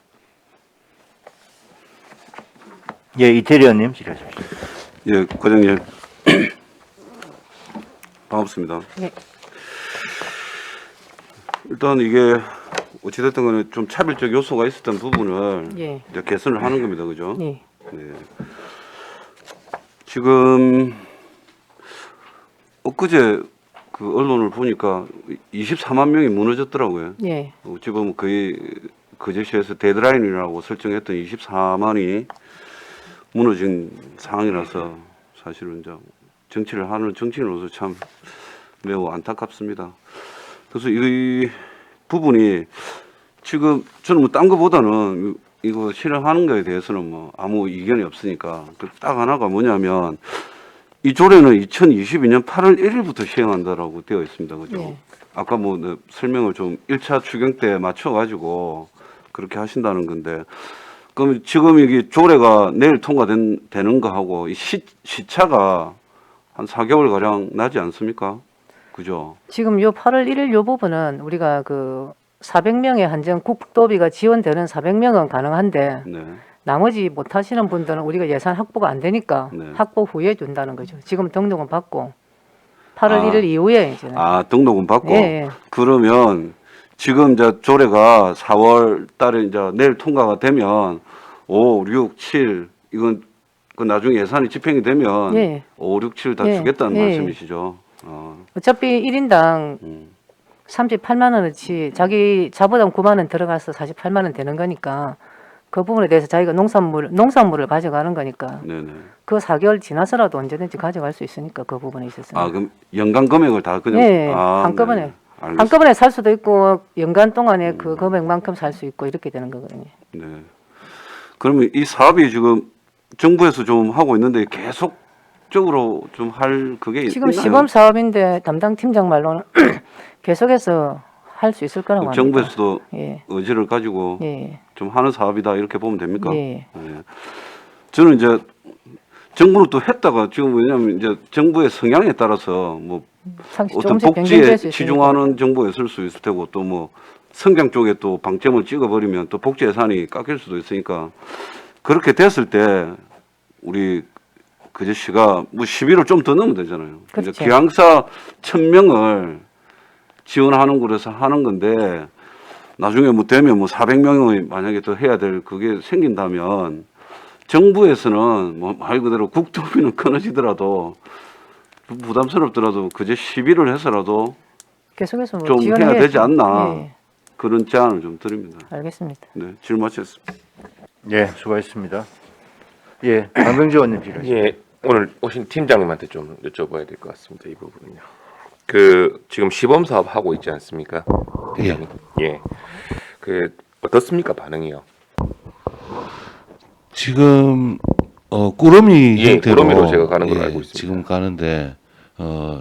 예, 이태리 의원님 질의해 주십시오. 예, 과장님. 반갑습니다. 예. 일단 이게 어찌됐든 간에 좀 차별적 요소가 있었던 부분을 예. 이제 개선을 하는 겁니다. 그죠? 예. 네. 지금 엊그제 그 언론을 보니까 24만 명이 무너졌더라고요. 예. 지금 거의 그 제시에서 데드라인이라고 설정했던 24만이 무너진 상황이라서 사실은 이제 정치를 하는 정치인으로서 참 매우 안타깝습니다. 그래서 이 부분이 지금 저는 뭐 딴 거보다는 이거 실행하는 거에 대해서는 뭐 아무 이견이 없으니까 그 딱 하나가 뭐냐면 이 조례는 2022년 8월 1일부터 시행한다라고 되어 있습니다. 그죠? 예. 아까 뭐 설명을 좀 1차 추경 때 맞춰가지고 그렇게 하신다는 건데 그럼 지금 이게 조례가 내일 통과되는 거하고 이 시차가 한 4개월 가량 나지 않습니까? 그죠? 지금 요 8월 1일 요 부분은 우리가 그 400명의 한정 국도비가 지원되는 400명은 가능한데 네. 나머지 못 하시는 분들은 우리가 예산 확보가 안 되니까 네. 확보 후에 준다는 거죠. 지금 등록은 받고 8월 아. 1일 이후에 이제는. 아, 등록은 받고. 예, 예. 그러면 지금 이제 조례가 4월 달에 이제 내일 통과가 되면 5, 6, 7 이건 그 나중에 예산이 집행이 되면 예. 5, 6, 7 다 예. 주겠다는 예. 말씀이시죠. 어차피 1인당 38만 원어치 자기 자부담 9만 원 들어가서 48만 원 되는 거니까 그 부분에 대해서 자기가 농산물을 가져가는 거니까 네네. 그 4개월 지나서라도 언제든지 가져갈 수 있으니까 그 부분에 있었습니다. 아, 그럼 연간 금액을 다 그냥 예, 아, 한꺼번에. 네. 알겠습니다. 한꺼번에 살 수도 있고 연간 동안에 그 금액만큼 살 수 있고 이렇게 되는 거거든요. 네. 그러면 이 사업이 지금 정부에서 좀 하고 있는데 계속적으로 좀 할 그게 지금 있나요? 시범 사업인데 담당 팀장 말로는 계속해서 할 수 있을 거라고 합니다. 정부에서도 예. 의지를 가지고 예. 좀 하는 사업이다 이렇게 보면 됩니까? 예. 예. 저는 이제 정부는 또 했다가 지금 왜냐하면 이제 정부의 성향에 따라서 뭐 상식 어떤 조금씩 복지에 변경될 수 있으니까. 치중하는 정부였을 수 있을 테고 또 뭐 성장 쪽에 또 방점을 찍어버리면 또 복지 예산이 깎일 수도 있으니까 그렇게 됐을 때 우리 그제씨가 뭐 11월 좀 더 넣으면 되잖아요. 그렇죠. 이제 기왕사 1000명을 지원하는 곳에서 하는 건데 나중에 뭐 되면 뭐 400명이 만약에 더 해야 될 그게 생긴다면 정부에서는 뭐 말 그대로 국토비는 끊어지더라도 부담스럽더라도 그제 시비를 해서라도 계속해서 뭐 좀 해야 지원해야지. 되지 않나. 예, 그런 제안을 좀 드립니다. 알겠습니다. 네, 질문하셨습니다. 예, 수고하셨습니다. 예, 강병주 의원님 필요하십니까? 예, 오늘 오신 팀장님한테 좀 여쭤봐야 될 것 같습니다. 이 부분은요. 그 지금 시범 사업 하고 있지 않습니까? 팀장님? 예. 그 어떻습니까 반응이요? 지금 꾸러미 예, 형태로 꾸러미로 제가 가는 걸로 알고 있습니다. 지금 가는데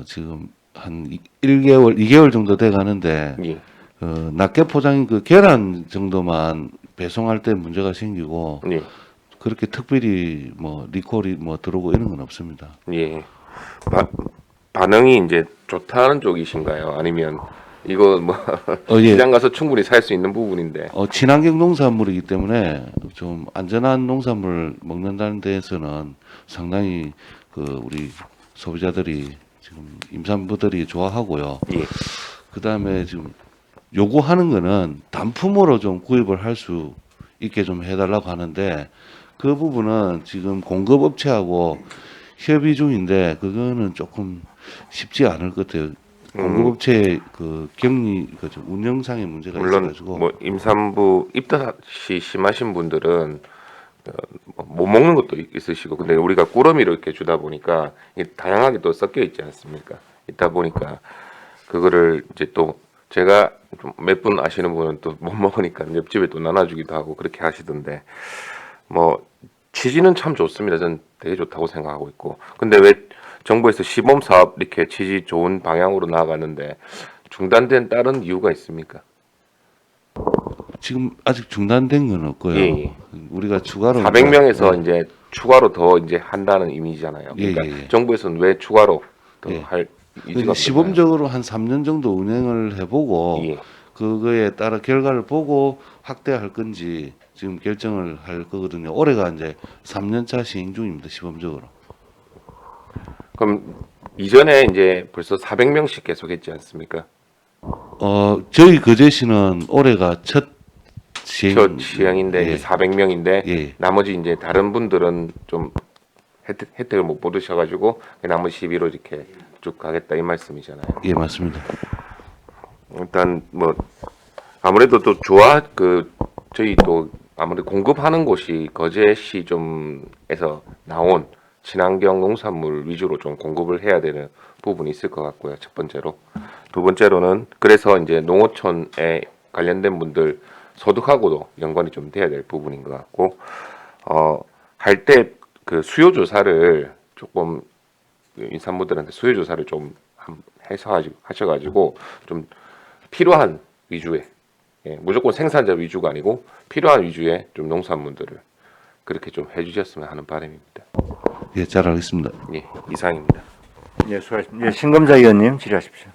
지금 한 1개월, 2개월 정도 돼 가는데 예. 낱개 포장인 그 계란 정도만 배송할 때 문제가 생기고 예. 그렇게 특별히 뭐 리콜이 뭐 들어오고 이런 건 없습니다. 예. 반응이 이제 좋다는 쪽이신가요? 아니면 이거 뭐 예. 시장 가서 충분히 살 수 있는 부분인데. 친환경 농산물이기 때문에 좀 안전한 농산물 먹는다는 데에서는 상당히 그 우리 소비자들이 지금 임산부들이 좋아하고요. 예. 그다음에 지금 요구하는 거는 단품으로 좀 구입을 할 수 있게 좀 해달라고 하는데 그 부분은 지금 공급업체하고 협의 중인데 그거는 조금 쉽지 않을 것 같아요. 공급업체 그 격리 그 운영상의 문제가 물론 있어가지고 뭐 임산부 입덧이 심하신 분들은 못 먹는 것도 있으시고 근데 우리가 꾸러미로 이렇게 주다 보니까 이게 다양하게 또 섞여 있지 않습니까? 있다 보니까 그거를 이제 또 제가 몇 분 아시는 분은 또 못 먹으니까 옆집에 또 나눠주기도 하고 그렇게 하시던데 뭐 취지는 참 좋습니다. 저는 되게 좋다고 생각하고 있고 근데 왜 정부에서 시범 사업 이렇게 취지 좋은 방향으로 나아가는데 중단된 다른 이유가 있습니까? 지금 아직 중단된 건 없고요. 예, 예. 우리가 추가로 400명에서 네. 이제 추가로 더 이제 한다는 이미지잖아요. 예, 그러니까 예, 예. 정부에서는 왜 추가로 더 예. 할 이유가 그러니까 없나요? 시범적으로 한 3년 정도 운행을 해보고 예. 그거에 따라 결과를 보고 확대할 건지 지금 결정을 할 거거든요. 올해가 이제 3년차 시행 중입니다. 시범적으로. 그럼 이전에 이제 벌써 400명씩 계속했지 않습니까? 저희 거제시는 올해가 첫 시행. 첫 시행인데 예. 이제 400명인데 예. 나머지 이제 다른 분들은 좀 혜택을 못 받으셔가지고 나머지 시비로 이렇게 쭉 가겠다 이 말씀이잖아요. 예, 맞습니다. 일단 뭐 아무래도 또 저희 또 아무래도 공급하는 곳이 거제시 좀에서 나온 친환경 농산물 위주로 좀 공급을 해야 되는 부분이 있을 것 같고요. 첫 번째로. 두 번째로는 그래서 이제 농어촌에 관련된 분들 소득하고도 연관이 좀 돼야 될 부분인 것 같고, 할 때 그 수요 조사를 조금 인산부들한테 수요 조사를 좀 하셔가지고 좀 필요한 위주의, 예, 무조건 생산자 위주가 아니고 필요한 위주의 좀 농산물들을 그렇게 좀 해주셨으면 하는 바람입니다. 예, 잘 알겠습니다. 예, 이상입니다. 예, 수고하셨습니다. 예, 신검자 의원님 질의하십시오.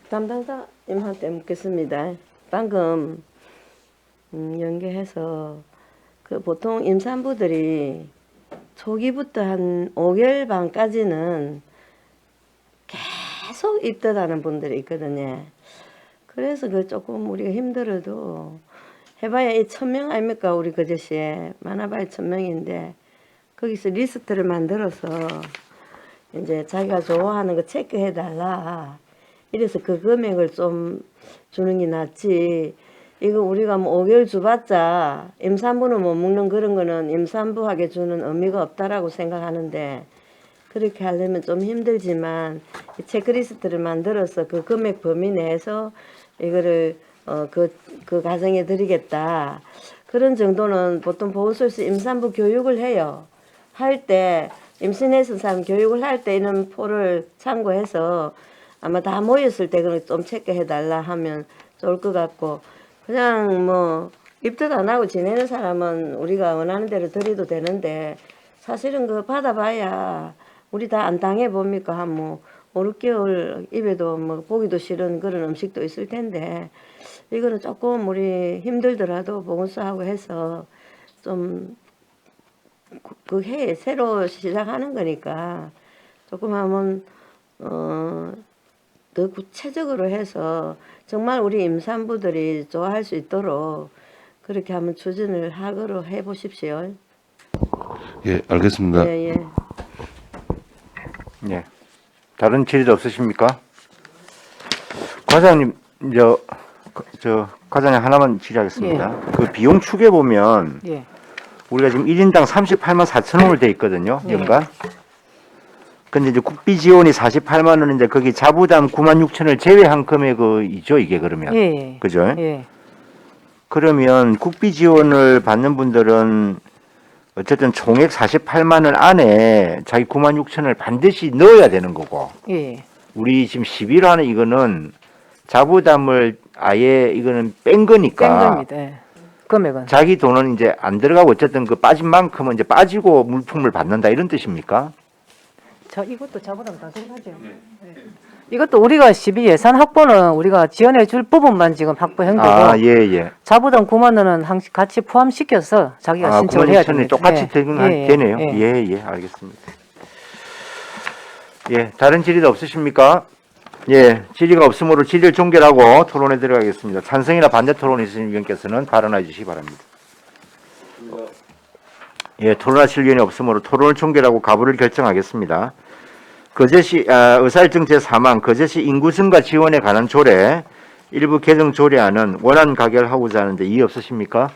담당자님한테 묻겠습니다. 방금 연계해서 그 보통 임산부들이 초기부터 한 5개월 반까지는 계속 입덧하는 분들이 있거든요. 그래서 그 조금 우리가 힘들어도 해봐야 이 1000명 아닙니까? 우리 거제시에 많아봐야 1000명인데 거기서 리스트를 만들어서 이제 자기가 좋아하는 거 체크해달라. 이래서 그 금액을 좀 주는 게 낫지. 이거 우리가 뭐 5개월 줘봤자 임산부는 못 먹는 그런 거는 임산부에게 주는 의미가 없다라고 생각하는데 그렇게 하려면 좀 힘들지만 이 체크리스트를 만들어서 그 금액 범위 내에서 이거를 그 가정에 드리겠다. 그런 정도는 보통 보호소에서 임산부 교육을 해요. 할 때 임신해서 사람 교육을 할 때 이런 포를 참고해서 아마 다 모였을 때 그런 좀 체크해달라 하면 좋을 것 같고 그냥 뭐 입덧 안 하고 지내는 사람은 우리가 원하는 대로 드려도 되는데 사실은 그 받아봐야 우리 다 안 당해 봅니까? 한 뭐 5, 6개월 입에도 뭐 보기도 싫은 그런 음식도 있을 텐데 이거는 조금 우리 힘들더라도 보건소하고 해서 좀 그 해에 새로 시작하는 거니까 조금 하면 더 구체적으로 해서 정말 우리 임산부들이 좋아할 수 있도록 그렇게 한번 추진을 하도록 해보십시오. 예, 알겠습니다. 예, 예. 예. 다른 질의도 없으십니까? 과장님, 저 과장님 하나만 질의하겠습니다. 그 비용 축에 보면 예. 우리가 지금 1인당 38만 4천 원을 돼 있거든요. 네. 연간. 근데 이제 국비 지원이 48만 원인데 거기 자부담 9만 6천을 제외한 금액이죠, 이게 그러면. 예. 그죠? 예. 그러면 국비 지원을 받는 분들은 어쨌든 총액 48만 원 안에 자기 9만 6천을 반드시 넣어야 되는 거고. 예. 우리 지금 11화는 이거는 자부담을 아예 이거는 뺀 거니까. 뺀 겁니다. 예. 금액은. 자기 돈은 이제 안 들어가고 어쨌든 그 빠진 만큼은 이제 빠지고 물품을 받는다 이런 뜻입니까? 이것도 자부담 다 들어가죠. 예. 이것도 우리가 12 예산 확보는 우리가 지원해 줄 부분만 지금 확보한 거고 아, 예, 예. 자부담 9만 원은 같이 포함시켜서 자기가 아, 신청을 9만 해야 6천이 됩니다. 똑같이 예. 되네요. 예. 예, 예, 알겠습니다. 예, 다른 질의도 없으십니까? 예, 질의가 없으므로 질의를 종결하고 토론에 들어가겠습니다. 찬성이나 반대 토론 있으신 위원께서는 발언해 주시기 바랍니다. 예, 토론하실 위원이 없으므로 토론을 종결하고 가부를 결정하겠습니다. 거제시 의사일정 제4항 거제시 인구 증가 지원에 관한 조례 일부 개정 조례안은 원안 가결하고자 하는데 이의 없으십니까?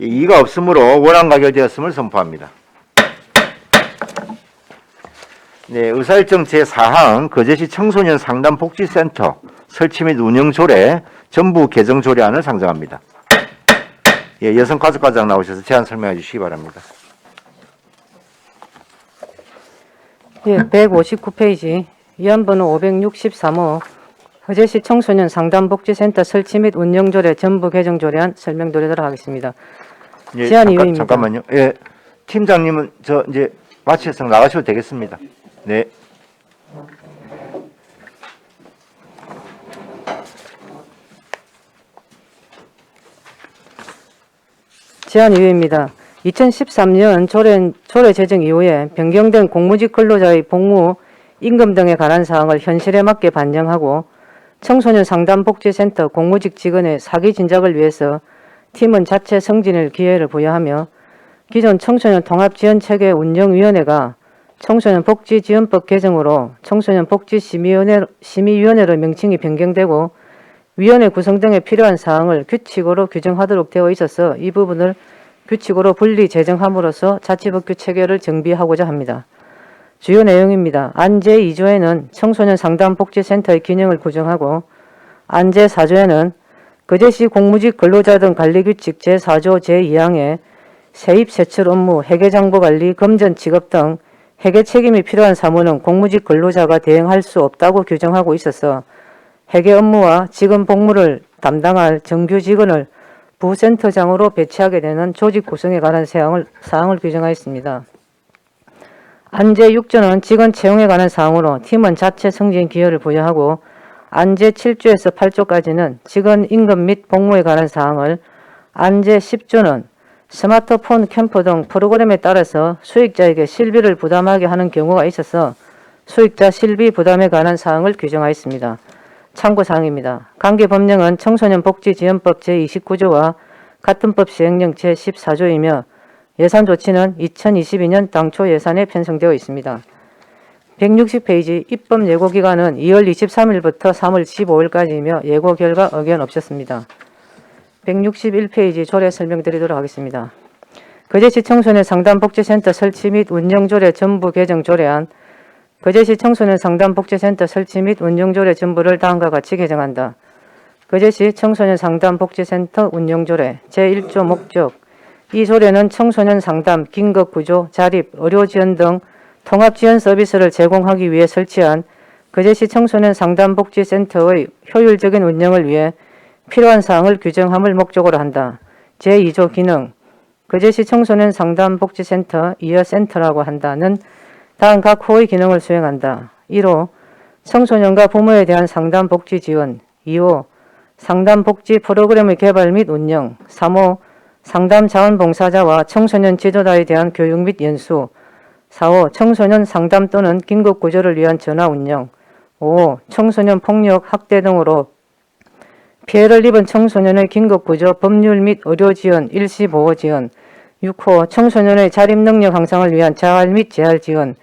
예, 이의가 없으므로 원안 가결되었음을 선포합니다. 네, 의사일정 제4항 거제시 청소년 상담 복지센터 설치 및 운영 조례 전부 개정 조례안을 상정합니다. 예, 여성가족과장 나오셔서 제안 설명해 주시기 바랍니다. 예, 159페이지 위안번호 563호 거제시 청소년 상담복지센터 설치 및 운영조례 전부 개정 조례안 설명드리도록 하겠습니다. 예, 제안 이유입니다. 잠깐만요. 예, 팀장님은 저 이제 마치셔서 나가셔도 되겠습니다. 네. 제안 이유입니다. 2013년 조례 제정 이후에 변경된 공무직 근로자의 복무, 임금 등에 관한 사항을 현실에 맞게 반영하고 청소년 상담복지센터 공무직 직원의 사기 진작을 위해서 팀은 자체 승진을 기회를 부여하며 기존 청소년 통합지원체계 운영위원회가 청소년 복지지원법 개정으로 청소년 복지심의위원회로 명칭이 변경되고 위원회 구성 등에 필요한 사항을 규칙으로 규정하도록 되어 있어서 이 부분을 규칙으로 분리 제정함으로써 자치법규 체계를 정비하고자 합니다. 주요 내용입니다. 안제 2조에는 청소년 상담복지센터의 기능을 구정하고 안제 4조에는 거제시 공무직 근로자 등 관리규칙 제4조 제2항에 세입 세출 업무, 회계장부관리, 금전 취급 등 회계 책임이 필요한 사무는 공무직 근로자가 대행할 수 없다고 규정하고 있어서 회계 업무와 직원 복무를 담당할 정규 직원을 부센터장으로 배치하게 되는 조직 구성에 관한 사항을 규정하였습니다. 안제 6조는 직원 채용에 관한 사항으로 팀은 자체 승진 기여를 부여하고 안제 7조에서 8조까지는 직원 임금 및 복무에 관한 사항을 안제 10조는 스마트폰 캠프 등 프로그램에 따라서 수익자에게 실비를 부담하게 하는 경우가 있어서 수익자 실비 부담에 관한 사항을 규정하였습니다. 참고사항입니다. 관계법령은 청소년복지지원법 제29조와 같은 법 시행령 제14조이며 예산조치는 2022년 당초 예산에 편성되어 있습니다. 160페이지 입법 예고기간은 2월 23일부터 3월 15일까지이며 예고 결과 의견 없었습니다. 161페이지 조례 설명드리도록 하겠습니다. 거제시 청소년 상담복지센터 설치 및 운영조례 전부 개정 조례안 거제시 청소년 상담복지센터 설치 및 운영조례 전부를 다음과 같이 개정한다. 거제시 청소년 상담복지센터 운영조례 제1조 목적 이 조례는 청소년 상담, 긴급구조, 자립, 의료지원 등 통합지원 서비스를 제공하기 위해 설치한 거제시 청소년 상담복지센터의 효율적인 운영을 위해 필요한 사항을 규정함을 목적으로 한다. 제2조 기능 거제시 청소년 상담복지센터 이어센터라고 한다는 다음 각 호의 기능을 수행한다. 1호 청소년과 부모에 대한 상담복지 지원 2호 상담복지 프로그램의 개발 및 운영 3호 상담 자원봉사자와 청소년 지도자에 대한 교육 및 연수 4호 청소년 상담 또는 긴급구조를 위한 전화 운영 5호 청소년 폭력, 학대 등으로 피해를 입은 청소년의 긴급구조, 법률 및 의료지원, 일시보호 지원 6호 청소년의 자립능력 향상을 위한 자활 및 재활 지원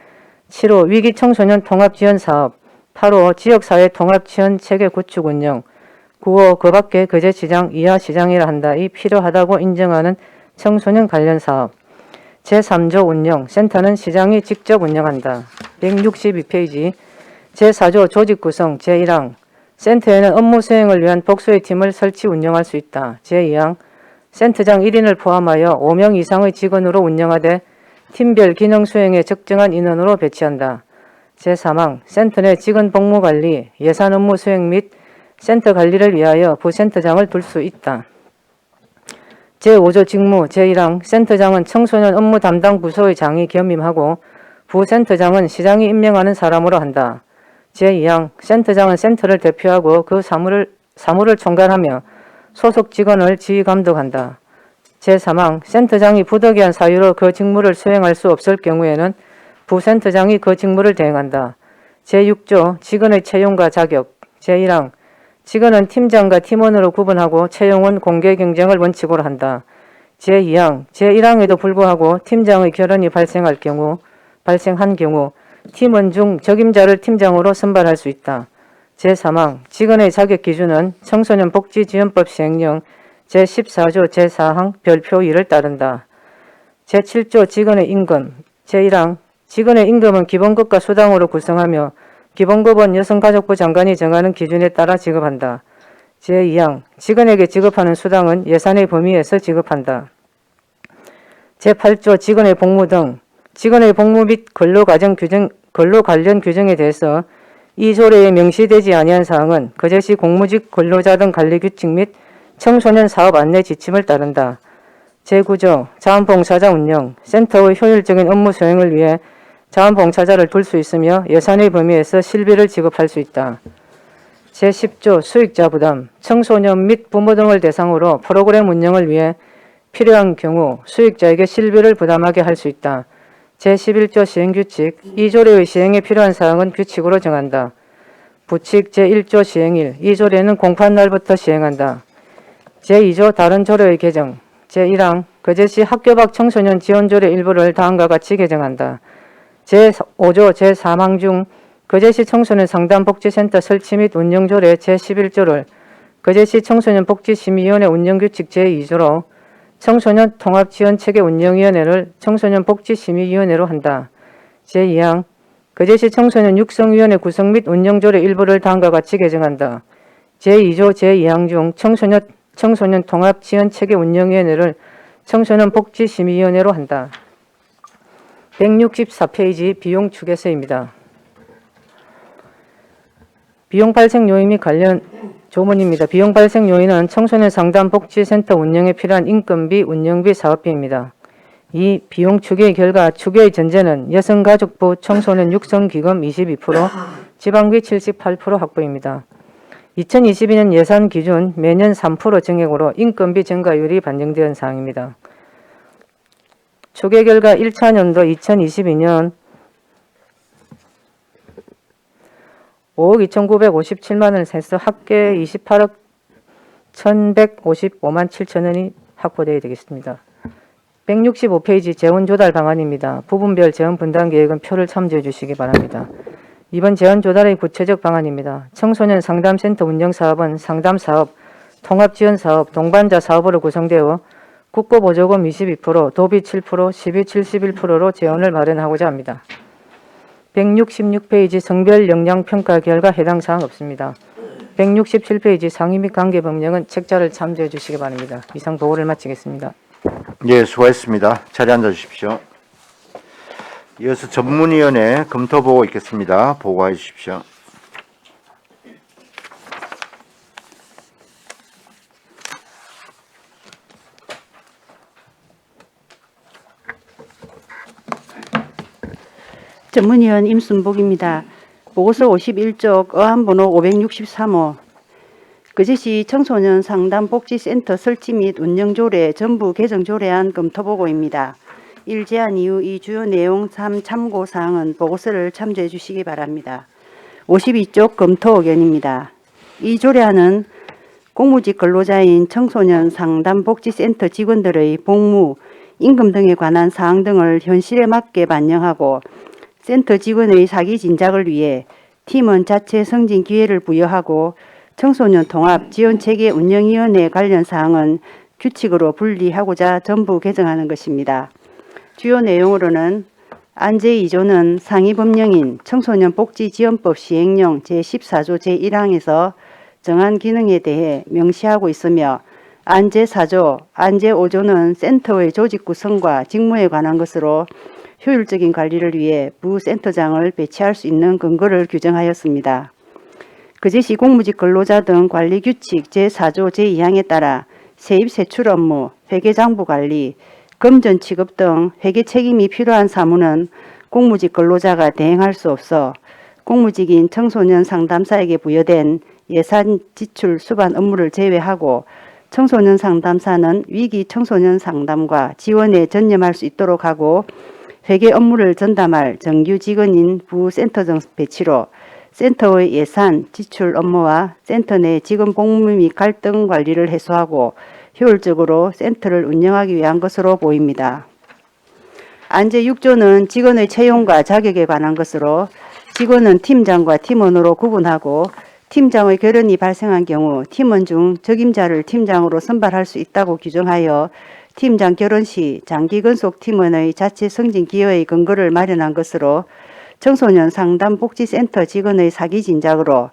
7호 위기 청소년 통합 지원 사업, 8호 지역사회 통합 지원 체계 구축 운영, 9호 그 밖에 거제시장 이하 시장이라 한다. 이 필요하다고 인정하는 청소년 관련 사업. 제3조 운영, 센터는 시장이 직접 운영한다. 162페이지 제4조 조직 구성 제1항, 센터에는 업무 수행을 위한 복수의 팀을 설치 운영할 수 있다. 제2항, 센터장 1인을 포함하여 5명 이상의 직원으로 운영하되 팀별 기능 수행에 적정한 인원으로 배치한다. 제3항, 센터 내 직원 복무 관리, 예산 업무 수행 및 센터 관리를 위하여 부센터장을 둘 수 있다. 제5조 직무 제1항, 센터장은 청소년 업무 담당 부서의 장이 겸임하고 부센터장은 시장이 임명하는 사람으로 한다. 제2항, 센터장은 센터를 대표하고 그 사무를 총괄하며 소속 직원을 지휘 감독한다. 제3항, 센터장이 부득이한 사유로 그 직무를 수행할 수 없을 경우에는 부센터장이 그 직무를 대행한다. 제6조 직원의 채용과 자격 제1항, 직원은 팀장과 팀원으로 구분하고 채용은 공개 경쟁을 원칙으로 한다. 제2항, 제1항에도 불구하고 팀장의 결혼이 발생한 경우 팀원 중 적임자를 팀장으로 선발할 수 있다. 제3항, 직원의 자격 기준은 청소년 복지지원법 시행령 제14조 제4항 별표 2를 따른다. 제7조 직원의 임금 제1항, 직원의 임금은 기본급과 수당으로 구성하며 기본급은 여성가족부 장관이 정하는 기준에 따라 지급한다. 제2항, 직원에게 지급하는 수당은 예산의 범위에서 지급한다. 제8조 직원의 복무 등 직원의 복무 및 근로 관련 규정에 대해서 이 조례에 명시되지 아니한 사항은 거제시 공무직 근로자 등 관리규칙 및 청소년 사업 안내 지침을 따른다. 제9조 자원봉사자 운영, 센터의 효율적인 업무 수행을 위해 자원봉사자를 둘 수 있으며 예산의 범위에서 실비를 지급할 수 있다. 제10조 수익자 부담, 청소년 및 부모 등을 대상으로 프로그램 운영을 위해 필요한 경우 수익자에게 실비를 부담하게 할 수 있다. 제11조 시행규칙, 이 조례의 시행에 필요한 사항은 규칙으로 정한다. 부칙 제1조 시행일, 이 조례는 공판날부터 시행한다. 제2조 다른 조례의 개정, 제1항, 거제시 학교 밖 청소년 지원조례 일부를 다음과 같이 개정한다. 제5조 제3항 중 거제시 청소년 상담복지센터 설치 및 운영조례 제11조를 거제시 청소년복지심의위원회 운영규칙 제2조로 청소년 통합지원체계 운영위원회를 청소년복지심의위원회로 한다. 제2항, 거제시 청소년 육성위원회 구성 및 운영조례 일부를 다음과 같이 개정한다. 제2조 제2항 중 청소년 통합지원체계 운영위원회를 청소년복지심의위원회로 한다. 164페이지 비용 추계서입니다. 비용 발생 요인 및 관련 조문입니다. 비용 발생 요인은 청소년 상담 복지센터 운영에 필요한 인건비, 운영비, 사업비입니다. 이 비용 추계의 결과 추계의 전제는 여성가족부 청소년 육성기금 22%, 지방비 78% 확보입니다. 2022년 예산 기준 매년 3% 증액으로 인건비 증가율이 반영된 사항입니다. 추계 결과 1차년도 2022년 5억 2,957만 원을 세서 합계 28억 1,155만 7천 원이 확보되어야 되겠습니다. 165페이지 재원 조달 방안입니다. 부분별 재원 분담 계획은 표를 참조해 주시기 바랍니다. 이번 재원 조달의 구체적 방안입니다. 청소년 상담센터 운영 사업은 상담사업, 통합지원사업, 동반자 사업으로 구성되어 국고보조금 22%, 도비 7%, 시비 71%로 재원을 마련하고자 합니다. 166페이지 성별 역량 평가 결과 해당 사항 없습니다. 167페이지 상위 및 관계 법령은 책자를 참조해 주시기 바랍니다. 이상 보고를 마치겠습니다. 예, 수고했습니다. 자리 앉아 주십시오. 이어서 전문위원회 검토보고 있겠습니다. 보고해 주십시오. 전문위원 임순복입니다. 보고서 51쪽 어안번호 563호 거제시 청소년 상담복지센터 설치 및 운영조례 전부 개정조례안 검토보고입니다. 1제안 이후 이 주요 내용 3 참고사항은 보고서를 참조해 주시기 바랍니다. 52쪽 검토 의견입니다. 이 조례안은 공무직 근로자인 청소년 상담복지센터 직원들의 복무, 임금 등에 관한 사항 등을 현실에 맞게 반영하고 센터 직원의 사기 진작을 위해 팀원 자체 승진 기회를 부여하고 청소년 통합 지원체계 운영위원회 관련 사항은 규칙으로 분리하고자 전부 개정하는 것입니다. 주요 내용으로는 안제 2조는 상위 법령인 청소년복지지원법 시행령 제14조 제1항에서 정한 기능에 대해 명시하고 있으며 안제 4조, 안제 5조는 센터의 조직 구성과 직무에 관한 것으로 효율적인 관리를 위해 부센터장을 배치할 수 있는 근거를 규정하였습니다. 그제시 공무직 근로자 등 관리 규칙 제4조 제2항에 따라 세입 세출 업무, 회계장부 관리, 금전 취급 등 회계 책임이 필요한 사무는 공무직 근로자가 대행할 수 없어 공무직인 청소년 상담사에게 부여된 예산 지출 수반 업무를 제외하고 청소년 상담사는 위기 청소년 상담과 지원에 전념할 수 있도록 하고 회계 업무를 전담할 정규 직원인 부센터장 배치로 센터의 예산, 지출 업무와 센터 내 직원 복무 및 갈등 관리를 해소하고 효율적으로 센터를 운영하기 위한 것으로 보입니다. 안제 6조는 직원의 채용과 자격에 관한 것으로 직원은 팀장과 팀원으로 구분하고 팀장의 결연이 발생한 경우 팀원 중 적임자를 팀장으로 선발할 수 있다고 규정하여 팀장 결혼 시 장기 근속 팀원의 자체 승진 기여의 근거를 마련한 것으로 청소년 상담복지센터 직원의 사기 진작으로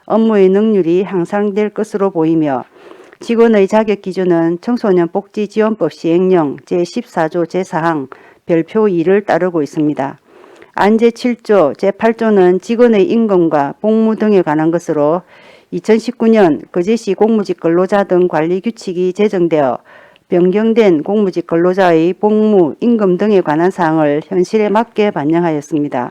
업무의 능률이 향상될 것으로 보이며 직원의 자격 기준은 청소년 복지지원법 시행령 제14조 제4항 별표 2를 따르고 있습니다. 안제 7조 제8조는 직원의 임금과 복무 등에 관한 것으로 2019년 거제시 공무직 근로자 등 관리 규칙이 제정되어 변경된 공무직 근로자의 복무, 임금 등에 관한 사항을 현실에 맞게 반영하였습니다.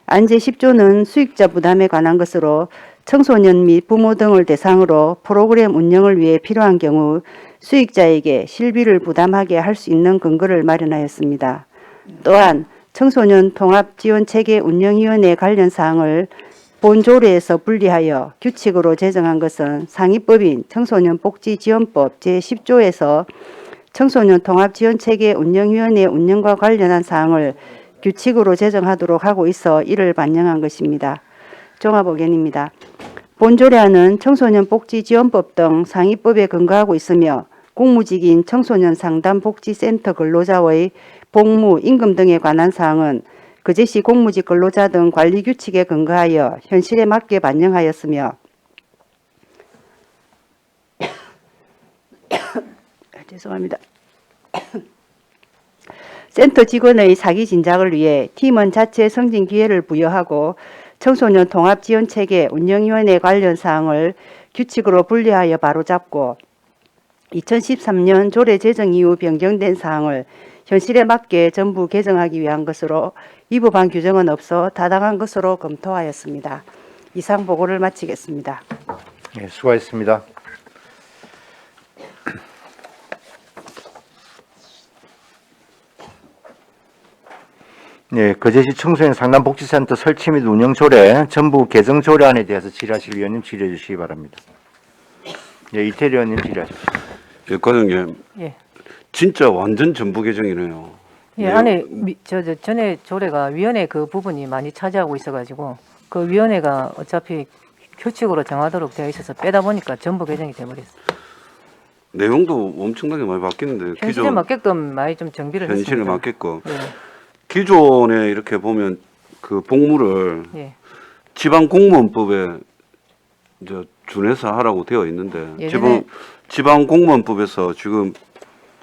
안제 10조는 수익자 부담에 관한 것으로 청소년 및 부모 등을 대상으로 프로그램 운영을 위해 필요한 경우 수익자에게 실비를 부담하게 할 수 있는 근거를 마련하였습니다. 또한 청소년 통합지원체계 운영위원회 관련 사항을 본 조례에서 분리하여 규칙으로 제정한 것은 상위법인 청소년복지지원법 제10조에서 청소년 통합지원체계 운영위원회 운영과 관련한 사항을 규칙으로 제정하도록 하고 있어 이를 반영한 것입니다. 종합 의견입니다. 본 조례안은 청소년복지지원법 등 상위법에 근거하고 있으며 공무직인 청소년 상담복지센터 근로자의 복무, 임금 등에 관한 사항은 거제시 공무직 근로자 등 관리 규칙에 근거하여 현실에 맞게 반영하였으며 죄송합니다. 센터 직원의 사기 진작을 위해 팀원 자체 승진 기회를 부여하고 청소년 통합지원체계 운영위원회 관련 사항을 규칙으로 분리하여 바로잡고 2013년 조례 제정 이후 변경된 사항을 현실에 맞게 전부 개정하기 위한 것으로 위법한 규정은 없어 타당한 것으로 검토하였습니다. 이상 보고를 마치겠습니다. 네, 수고하셨습니다. 네, 거제시 청소년 상담복지센터 설치 및 운영 조례 전부 개정 조례안에 대해서 질의하실 위원님 질의해 주시기 바랍니다. 네, 이태리 의원님 질의하십시오. 예, 과장님. 예. 진짜 완전 전부 개정이네요. 예, 네. 안에 전에 조례가 위원회 그 부분이 많이 차지하고 있어가지고 그 위원회가 어차피 규칙으로 정하도록 되어 있어서 빼다 보니까 전부 개정이 돼버렸어요. 내용도 엄청나게 많이 바뀌는데 현실에 맞게끔 많이 좀 정비를 현실에 했습니다. 맞게끔 예, 기존에 이렇게 보면 그 복무를 예. 지방공무원법에 이제 준해서 하라고 되어 있는데 예전에- 지방공무원법에서 지금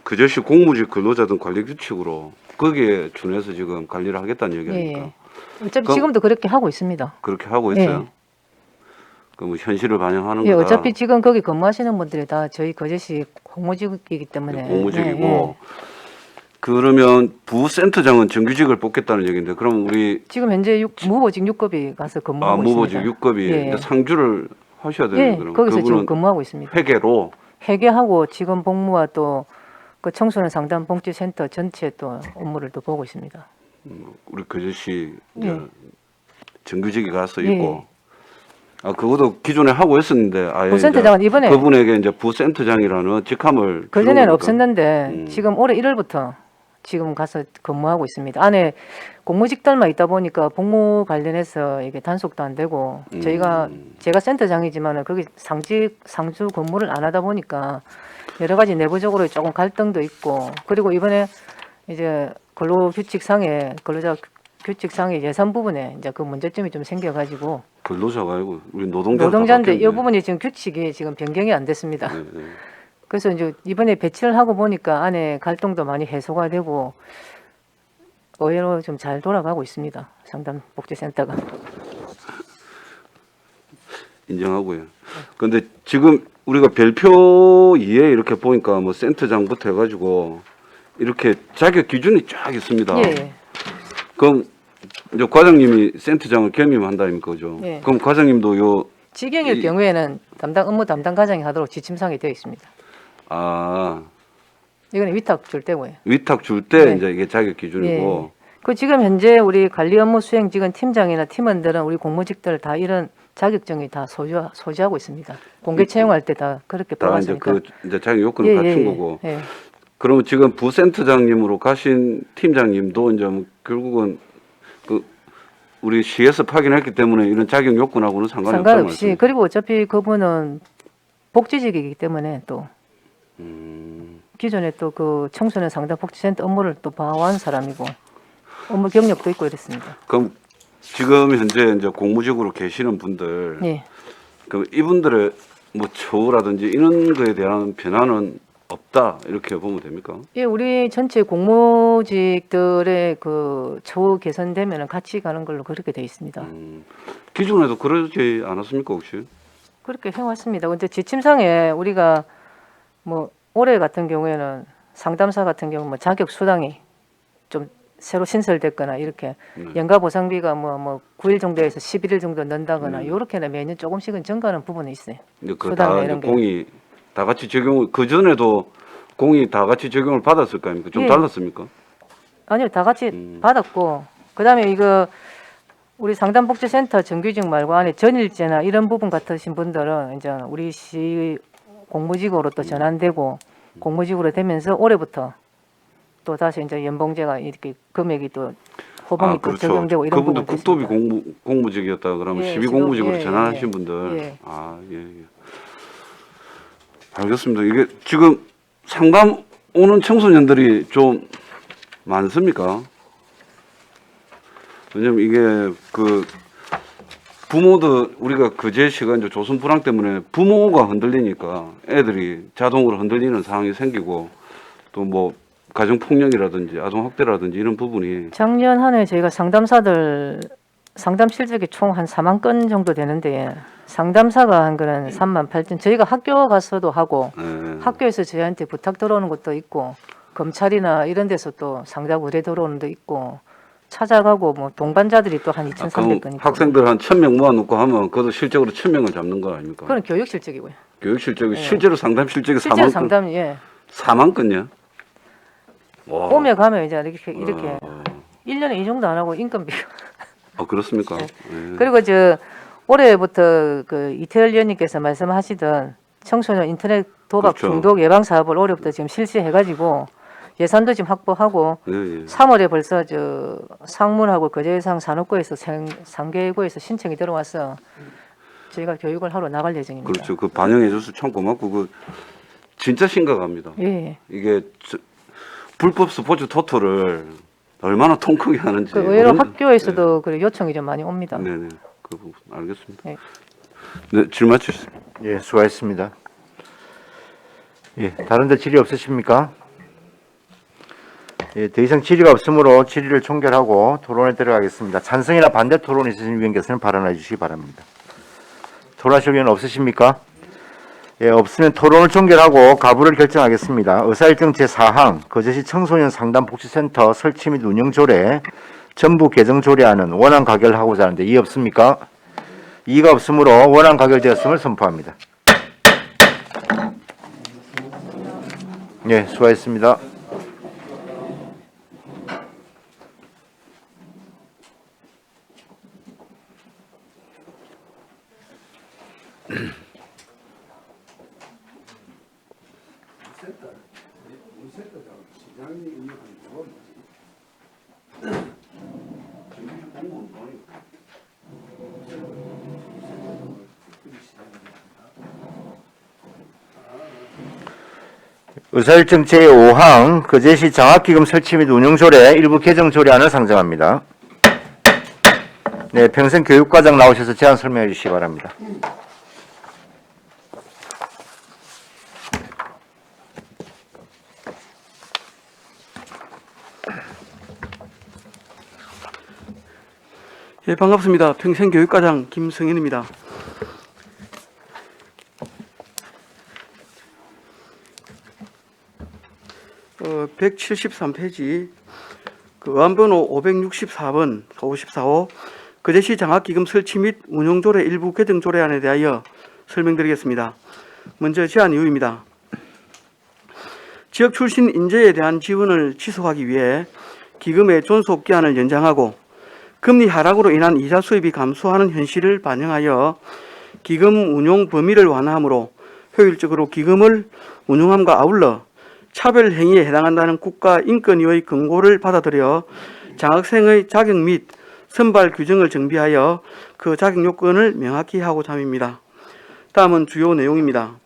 그저씨 공무직 근로자 등 관리 규칙으로 거기에 준해서 지금 관리를 하겠다는 얘기 예, 아닙니까? 예. 어차피 그럼- 지금도 그렇게 하고 있습니다. 그렇게 하고 있어요. 예. 그럼 현실을 반영하는 예, 거다. 어차피 지금 거기 근무하시는 분들이 다 저희 거제시 공무직이기 때문에 공무직이고 예, 예. 그러면 부센터장은 정규직을 뽑겠다는 얘기인데 그럼 우리 지금 현재 무보직 6급이 가서 근무하고 무보직 있습니다. 6급이 예. 상주를 하셔야 되는 예, 그럼 거기서 지금 그분은 근무하고 있습니다. 회계로 회계하고 직원 복무와 또 그 청소년 상담 복지센터 전체 또 업무를 또 보고 있습니다. 우리 그저씨 이제 예. 정규직이 가서 예. 있고 그것도 기존에 하고 있었는데 아예 부센터장은 이제 이번에 그분에게 이제 부센터장이라는 직함을 그전에는 주는 거니까. 없었는데 지금 올해 1월부터 지금 가서 근무하고 있습니다. 안에 공무직들만 있다 보니까 복무 관련해서 이게 단속도 안 되고 제가 센터장이지만은 거기 상주 근무를 안 하다 보니까 여러 가지 내부적으로 조금 갈등도 있고 그리고 이번에 이제 근로자 규칙상의 예산 부분에 이제 그 문제점이 좀 생겨가지고 근로자가 아니고 우리 노동자 노동자인데 이 부분이 지금 규칙이 지금 변경이 안 됐습니다. 네, 네. 그래서 이제 이번에 배치를 하고 보니까 안에 갈등도 많이 해소가 되고 의외로 좀 잘 돌아가고 있습니다. 상담복지센터가. 인정하고요. 근데 지금 우리가 별표 2에 이렇게 보니까 뭐 센터장부터 해가지고 이렇게 자격 기준이 쫙 있습니다. 예. 그럼 이제 과장님이 센터장을 겸임한다니까 그죠? 예. 그럼 과장님도 요 직영일 경우에는 업무 담당 과장이 하도록 지침상에 되어 있습니다. 이거는 위탁 줄 때고요. 위탁 줄 때 네. 이제 이게 자격 기준이고. 그 지금 현재 우리 관리 업무 수행직은 팀장이나 팀원들은 우리 공무직들 다 이런 자격증이 다 소지하고 있습니다. 공개 채용할 때 다 그렇게 다 이제 뽑았으니까. 이제 자격 요건을 갖춘 거고. 예. 그러면 지금 부센터장님으로 가신 팀장님도 이제 뭐 결국은 그 우리 시에서 파견했기 때문에 이런 자격 요건하고는 상관이 없다는 상관없이 말씀. 그리고 어차피 그분은 복지직이기 때문에 또 기존에 또 그 청소년 상담 복지센터 업무를 또 봐온 사람이고 업무 경력도 있고 이랬습니다. 그럼 지금 현재 이제 공무직으로 계시는 분들, 예. 그럼 이분들의 뭐 처우라든지 이런 거에 대한 변화는 없다 이렇게 보면 됩니까? 예, 우리 전체 공무직들의 그 처우 개선되면은 같이 가는 걸로 그렇게 돼 있습니다. 기존에도 그러지 않았습니까 혹시? 그렇게 해왔습니다. 근데 지침상에 우리가 뭐 올해 같은 경우에는 상담사 같은 경우 뭐 자격 수당이 좀 새로 신설됐거나 이렇게 연가 보상비가 뭐 9일 정도에서 11일 정도 넣는다거나 이렇게는 매년 조금씩은 증가하는 부분이 있어요. 이제 수당이나 그다 이런 게. 공이 다 같이 적용을 그 전에도 공이 다 같이 적용을 받았을 거 아닙니까? 좀 예. 달랐습니까? 아니요, 다 같이 받았고 그다음에 이거 우리 상담복지센터 정규직 말고 안에 전일제나 이런 부분 같으신 분들은 이제 우리 시 공무직으로 또 전환되고 공무직으로 되면서 올해부터 또 다시 이제 연봉제가 이렇게 금액이 또 호봉이 또 적용되고 이런 그분들 부분도 국도비 있습니다. 공무직이었다 그러면 예, 12 지금, 공무직으로 예, 전환하신 예, 분들. 예. 예. 알겠습니다. 이게 지금 상담 오는 청소년들이 좀 많습니까? 왜냐면 이게 그 부모들 우리가 그제 시간 이제 조선 불황 때문에 부모가 흔들리니까 애들이 자동으로 흔들리는 상황이 생기고 또 뭐 가정 폭력이라든지 아동 학대라든지 이런 부분이 작년 한 해 저희가 상담사들 상담 실적이 총 한 4만 건 정도 되는데 상담사가 한 거는 3만 8천. 저희가 학교 가서도 하고 학교에서 저희한테 부탁 들어오는 것도 있고 검찰이나 이런 데서 또 상담 의뢰 들어오는 데 있고 찾아가고 뭐 동반자들이 또 한 2,300건 있고. 학생들 한 1,000명 모아놓고 하면 그것도 실적으로 1,000명을 잡는 거 아닙니까? 그건 교육 실적이고요. 교육 실적이 실제로 상담 실적이 실제로 4만 건. 상담 예. 4만 건요? 와. 오며 가며 이제 이렇게 1년에 이 정도 안 하고 인건비가. 그렇습니까? 예. 그리고 저 올해부터 그 이태열 의원님께서 말씀하시던 청소년 인터넷 도박 그렇죠. 중독 예방 사업을 올해부터 지금 실시해가지고 예산도 지금 확보하고 예, 예. 3월에 벌써 저 상문하고 거제상 산업구에서 상계구에서 신청이 들어와서 저희가 교육을 하러 나갈 예정입니다. 그렇죠. 그 반영해줘서 참 고맙고 그 진짜 심각합니다. 예. 이게 불법 스포츠 토토를 얼마나 통크게 하는지. 그 의외로 어른- 학교에서도 그 요청이 좀 많이 옵니다. 네네. 그 부분 알겠습니다. 네. 네, 질문 주시죠. 예, 수고하셨습니다. 예, 다른 데 질의 없으십니까? 예, 더 이상 질의가 없으므로 질의를 종결하고 토론에 들어가겠습니다. 찬성이나 반대 토론 있으신 위원께서는 발언해 주시기 바랍니다. 토론하실 의원 없으십니까? 예, 없으면 토론을 종결하고 가부를 결정하겠습니다. 의사일정 제4항 거제시 청소년 상담복지센터 설치 및 운영 조례 전부 개정 조례안은 원안 가결하고자 하는데 이의 없습니까? 이의가 없으므로 원안 가결되었음을 선포합니다. 예, 수고하셨습니다. 시장이 있는 한 의사일정 제5항 거제시 장학기금 설치 및 운영조례 일부 개정 조례안을 상정합니다. 네, 평생교육과장 나오셔서 제안 설명해 주시기 바랍니다. 예, 반갑습니다. 평생교육과장 김성현입니다. 어, 173페이지 의안번호 564번 54호 거제시 장학기금 설치 및 운용조례 일부 개정 조례안에 대하여 설명드리겠습니다. 먼저 제안 이유입니다. 지역 출신 인재에 대한 지원을 지속하기 위해 기금의 존속 기한을 연장하고 금리 하락으로 인한 이자 수입이 감소하는 현실을 반영하여 기금 운용 범위를 완화하므로 효율적으로 기금을 운용함과 아울러 차별 행위에 해당한다는 국가인권위의 권고를 받아들여 장학생의 자격 및 선발 규정을 정비하여 그 자격 요건을 명확히 하고자 함입니다. 다음은 주요 내용입니다.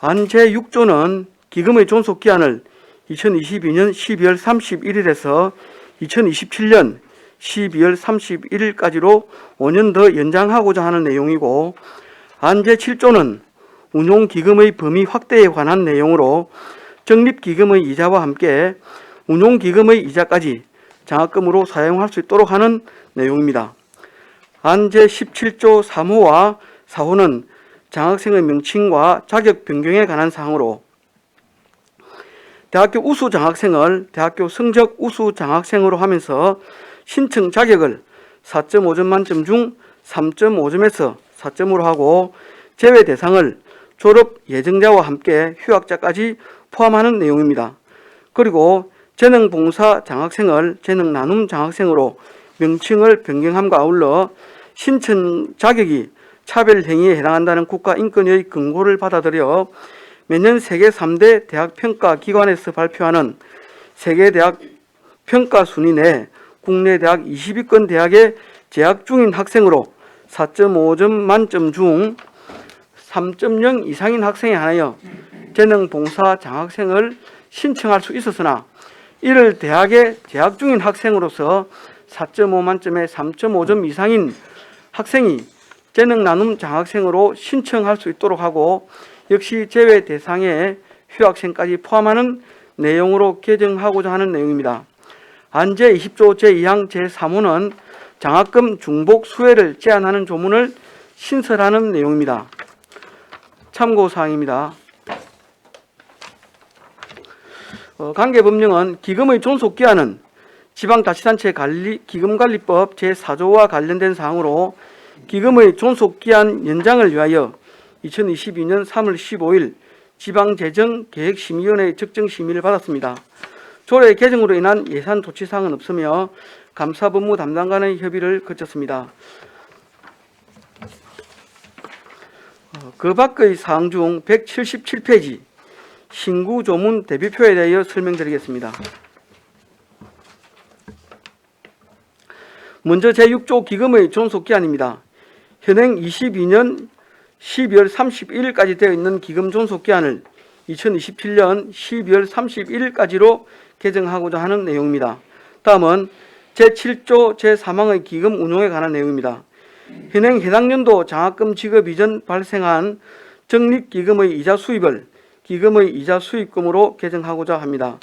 안 제6조는 기금의 존속 기한을 2022년 12월 31일에서 2027년 12월 31일까지로 5년 더 연장하고자 하는 내용이고, 안 제7조는 운용기금의 범위 확대에 관한 내용으로 적립기금의 이자와 함께 운용기금의 이자까지 장학금으로 사용할 수 있도록 하는 내용입니다. 안 제17조 3호와 4호는 장학생의 명칭과 자격 변경에 관한 사항으로 대학교 우수 장학생을 대학교 성적 우수 장학생으로 하면서 신청 자격을 4.5점 만점 중 3.5점에서 4점으로 하고 제외 대상을 졸업 예정자와 함께 휴학자까지 포함하는 내용입니다. 그리고 재능봉사 장학생을 재능나눔 장학생으로 명칭을 변경함과 아울러 신청 자격이 차별 행위에 해당한다는 국가인권위의 권고를 받아들여 매년 세계 3대 대학평가기관에서 발표하는 세계대학 평가 순위 내 국내 대학 20위권 대학에 재학 중인 학생으로 4.5점 만점 중 3.0 이상인 학생에 한하여 재능봉사 장학생을 신청할 수 있었으나 이를 대학에 재학 중인 학생으로서 4.5 만점에 3.5점 이상인 학생이 재능나눔 장학생으로 신청할 수 있도록 하고, 역시 제외 대상에 휴학생까지 포함하는 내용으로 개정하고자 하는 내용입니다. 안 제20조 제2항 제3호는 장학금 중복 수혜를 제한하는 조문을 신설하는 내용입니다. 참고사항입니다. 관계법령은 기금의 존속기한은 지방자치단체 기금관리법 제4조와 관련된 사항으로 기금의 존속기한 연장을 위하여 2022년 3월 15일 지방재정계획심의위원회의 적정심의를 받았습니다. 조례 개정으로 인한 예산 조치사항은 없으며 감사법무 담당 간의 협의를 거쳤습니다. 그 밖의 사항 중 177페이지 신구 조문 대비표에 대하여 설명드리겠습니다. 먼저 제6조 기금의 존속기한입니다. 현행 22년 12월 31일까지 되어 있는 기금 존속기한을 2027년 12월 31일까지로 개정하고자 하는 내용입니다. 다음은 제7조 제3항의 기금 운용에 관한 내용입니다. 현행 해당 연도 장학금 지급 이전 발생한 적립기금의 이자 수입을 기금의 이자 수입금으로 개정하고자 합니다.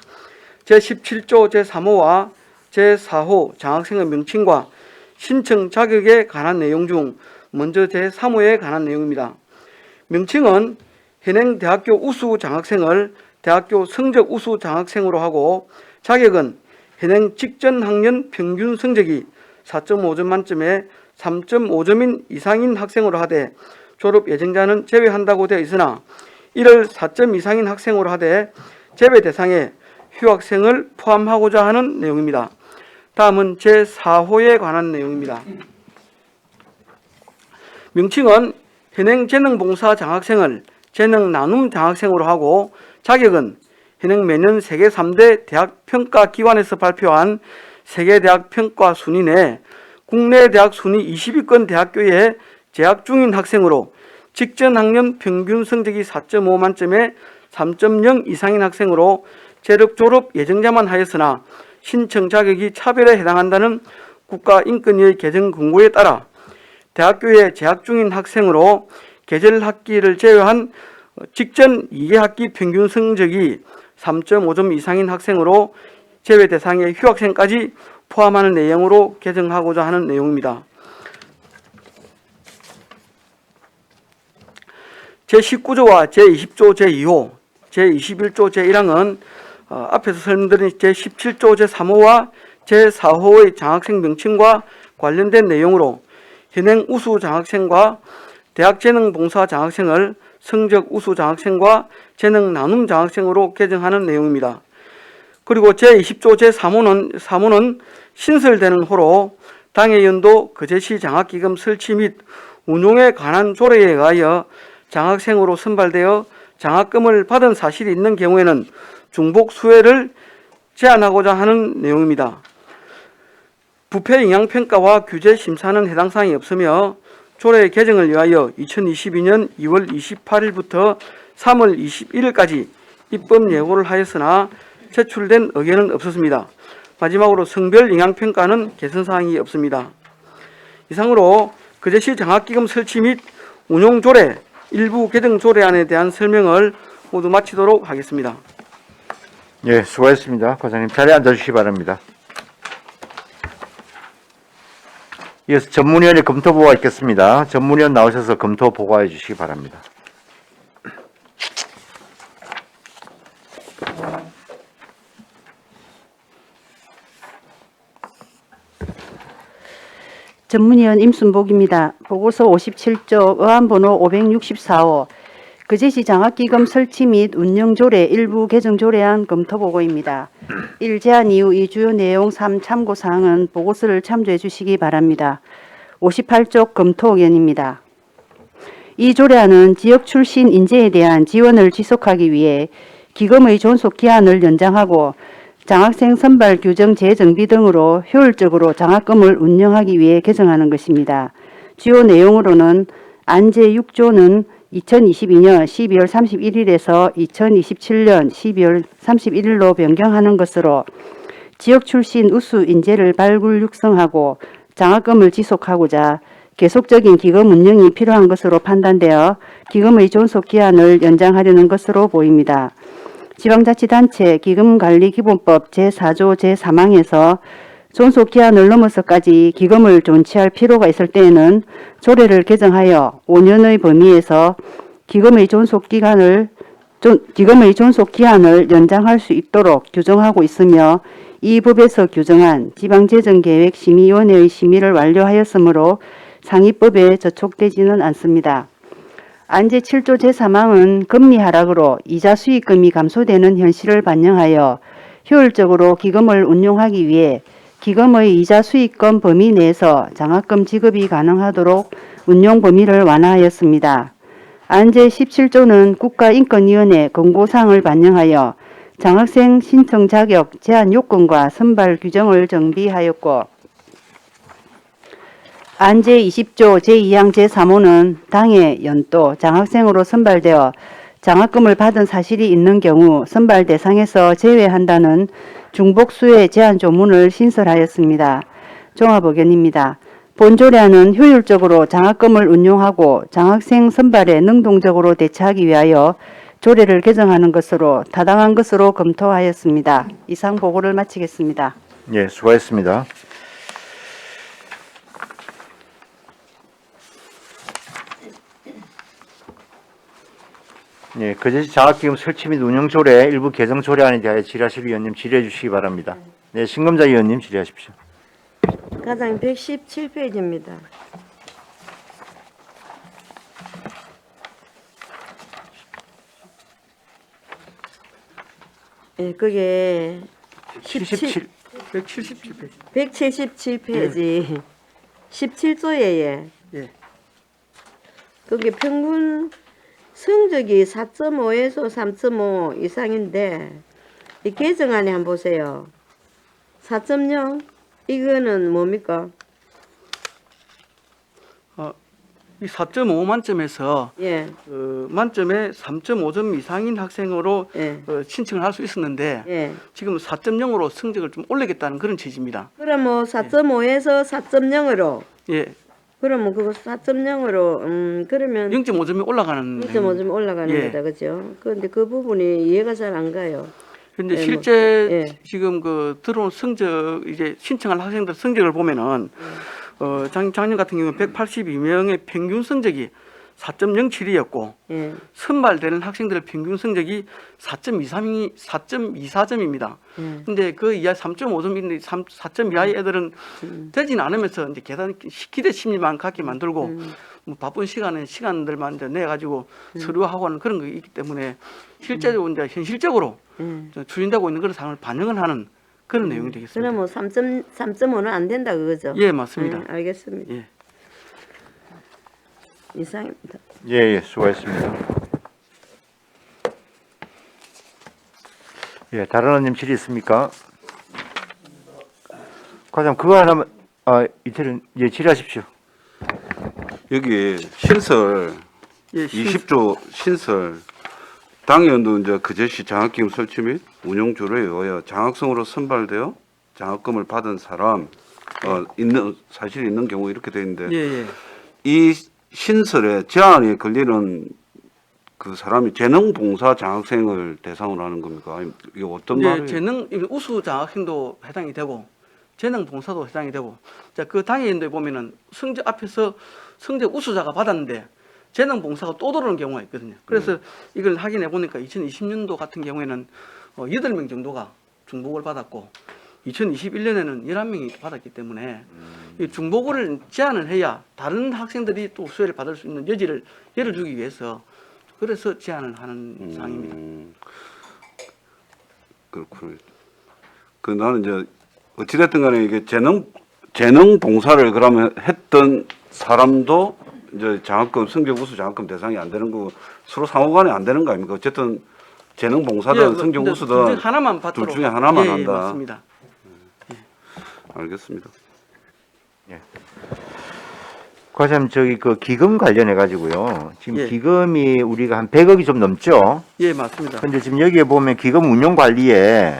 제17조 제3호와 제4호 장학생의 명칭과 신청 자격에 관한 내용 중 먼저 제3호에 관한 내용입니다. 명칭은 현행 대학교 우수 장학생을 대학교 성적 우수 장학생으로 하고, 자격은 현행 직전 학년 평균 성적이 4.5점 만점에 3.5점인 이상인 학생으로 하되 졸업 예정자는 제외한다고 되어 있으나 이를 4점 이상인 학생으로 하되 제외 대상에 휴학생을 포함하고자 하는 내용입니다. 다음은 제4호에 관한 내용입니다. 명칭은 현행 재능봉사 장학생을 재능나눔 장학생으로 하고, 자격은 현행 매년 세계 3대 대학평가기관에서 발표한 세계대학 평가 순위 내 국내 대학 순위 20위권 대학교에 재학 중인 학생으로 직전 학년 평균 성적이 4.5 만점에 3.0 이상인 학생으로 재력 졸업 예정자만 하였으나 신청 자격이 차별에 해당한다는 국가인권위의 개정 권고에 따라 대학교에 재학 중인 학생으로 계절 학기를 제외한 직전 2개학기 평균 성적이 3.5점 이상인 학생으로 제외 대상의 휴학생까지 포함하는 내용으로 개정하고자 하는 내용입니다. 제19조와 제20조 제2호, 제21조 제1항은 앞에서 설명드린 제17조 제3호와 제4호의 장학생 명칭과 관련된 내용으로 현행 우수 장학생과 대학재능봉사 장학생을 성적 우수 장학생과 재능 나눔 장학생으로 개정하는 내용입니다. 그리고 제20조 제3호는 신설되는 호로 당해 연도 거제시 장학기금 설치 및 운용에 관한 조례에 의하여 장학생으로 선발되어 장학금을 받은 사실이 있는 경우에는 중복 수혜를 제한하고자 하는 내용입니다. 부패 영향평가와 규제 심사는 해당 사항이 없으며 조례 개정을 위하여 2022년 2월 28일부터 3월 21일까지 입법 예고를 하였으나 제출된 의견은 없었습니다. 마지막으로 성별 영향평가는 개선사항이 없습니다. 이상으로 거제시 장학기금 설치 및 운용조례 일부 개정 조례안에 대한 설명을 모두 마치도록 하겠습니다. 예, 수고하셨습니다. 과장님 자리에 앉아주시기 바랍니다. 이어서 전문위원회 검토 보고가 있겠습니다. 전문위원 나오셔서 검토 보고해 주시기 바랍니다. 전문위원 임순복입니다. 보고서 57쪽 의안번호 564호 거제시 장학기금 설치 및 운영조례 일부 개정조례안 검토보고입니다. 1. 제안 이후 이 주요 내용 3. 참고사항은 보고서를 참조해 주시기 바랍니다. 58쪽 검토 의견입니다. 이 조례안은 지역 출신 인재에 대한 지원을 지속하기 위해 기금의 존속기한을 연장하고 장학생 선발 규정 재정비 등으로 효율적으로 장학금을 운영하기 위해 개정하는 것입니다. 주요 내용으로는 안제 6조는 2022년 12월 31일에서 2027년 12월 31일로 변경하는 것으로 지역 출신 우수 인재를 발굴 육성하고 장학금을 지속하고자 계속적인 기금 운영이 필요한 것으로 판단되어 기금의 존속 기한을 연장하려는 것으로 보입니다. 지방자치단체 기금관리기본법 제4조 제3항에서 존속기한을 넘어서까지 기금을 존치할 필요가 있을 때에는 조례를 개정하여 5년의 범위에서 기금의 존속기한을 연장할 수 있도록 규정하고 있으며 이 법에서 규정한 지방재정계획심의위원회의 심의를 완료하였으므로 상위법에 저촉되지는 않습니다. 안제 7조 제3항은 금리 하락으로 이자 수익금이 감소되는 현실을 반영하여 효율적으로 기금을 운용하기 위해 기금의 이자 수익금 범위 내에서 장학금 지급이 가능하도록 운용 범위를 완화하였습니다. 안제 17조는 국가인권위원회 권고사항을 반영하여 장학생 신청 자격 제한 요건과 선발 규정을 정비하였고 안제 20조 제2항 제3호는 당해 연도 장학생으로 선발되어 장학금을 받은 사실이 있는 경우 선발 대상에서 제외한다는 중복수혜 제한 조문을 신설하였습니다. 종합 의견입니다. 본 조례안은 효율적으로 장학금을 운용하고 장학생 선발에 능동적으로 대처하기 위하여 조례를 개정하는 것으로 타당한 것으로 검토하였습니다. 이상 보고를 마치겠습니다. 예, 수고하셨습니다. 예, 거제시 장학기금 설치 및 운영조례 일부 개정 조례안에 대하여 질의하실 위원님 질의해 주시기 바랍니다. 네, 신금자 위원님 질의하십시오. 가장 117페이지입니다. 예, 그게 77. 177페이지. 177페이지 17조예요. 예. 그게 평균 성적이 4.5에서 3.5 이상인데 이 개정안에 한번 보세요. 4.0 이거는 뭡니까? 이 4.5 만점에서 예, 만점에 3.5점 이상인 학생으로 예, 신청을 할 수 있었는데 예. 지금 4.0으로 성적을 좀 올리겠다는 그런 취지입니다. 그럼 뭐 4.5에서 4.0으로 예, 그럼 뭐 그거 4.0으로 그러면 0.5점이 올라가는 0.5점 올라가는 예. 거다, 그죠? 그런데 그 부분이 이해가 잘 안 가요. 근데 예, 뭐, 실제 예. 지금 그 들어온 성적 이제 신청할 학생들 성적을 보면은 작년 같은 경우는 182명의 평균 성적이 4.07이었고 예, 선발되는 학생들의 평균 성적이 4.24점입니다. 예. 근데 그 이하 3.5점인데 4점 이하의 애들은 되지는 않으면서 이제 계산 기대 심리만 갖게 만들고 뭐 바쁜 시간들만 이제 내 가지고 서류하고 하는 그런 거 있기 때문에 실제로 이제 현실적으로 추진되고 있는 그런 상황을 반영을 하는 그런 내용이 되겠습니다. 그럼 뭐 3.5는 안 된다 그거죠? 예, 맞습니다. 알겠습니다. 예. 이상입니다. 예, 수고하셨습니다. 예, 다른 의원님 질의 있습니까? 과장 그거 하나만 이태준 예 질의하십시오. 여기 신설 예, 20조 신설 당연도 이제 그제시 장학기금 설치 및 운영 조례에 의하여 장학생으로 선발되어 장학금을 받은 사람 있는 사실이 있는 경우 이렇게 되어 있는데 예, 예. 이 신설에 제한이 걸리는 그 사람이 재능봉사 장학생을 대상으로 하는 겁니까? 아니면 이게 어떤 예, 말이에요? 재능 우수 장학생도 해당이 되고 재능 봉사도 해당이 되고 자, 그 당연도에 보면은 성적 앞에서 성적 우수자가 받았는데 재능 봉사가 또 들어오는 경우가 있거든요. 그래서 이걸 확인해 보니까 2020년도 같은 경우에는 8명 정도가 중복을 받았고 2021년에는 11명이 받았기 때문에 이 중복을 제한을 해야 다른 학생들이 또 수혜를 받을 수 있는 예를 주기 위해서 그래서 제한을 하는 사항입니다. 그렇군요. 그 나는 이제 어찌됐든 간에 이게 재능 봉사를 그러면 했던 사람도 이제 장학금 성적 우수 장학금 대상이 안 되는 거고 서로 상호간에 안 되는 거 아닙니까? 어쨌든 재능 봉사든 성적 둘 우수든 중에 하나만 받도록 둘 중에 하나만 예, 한다. 예, 맞습니다. 알겠습니다. 과장 저기 그 기금 관련해 가지고요. 지금 예. 기금이 우리가 한 100억이 좀 넘죠. 예, 맞습니다. 근데 지금 여기에 보면 기금 운용 관리에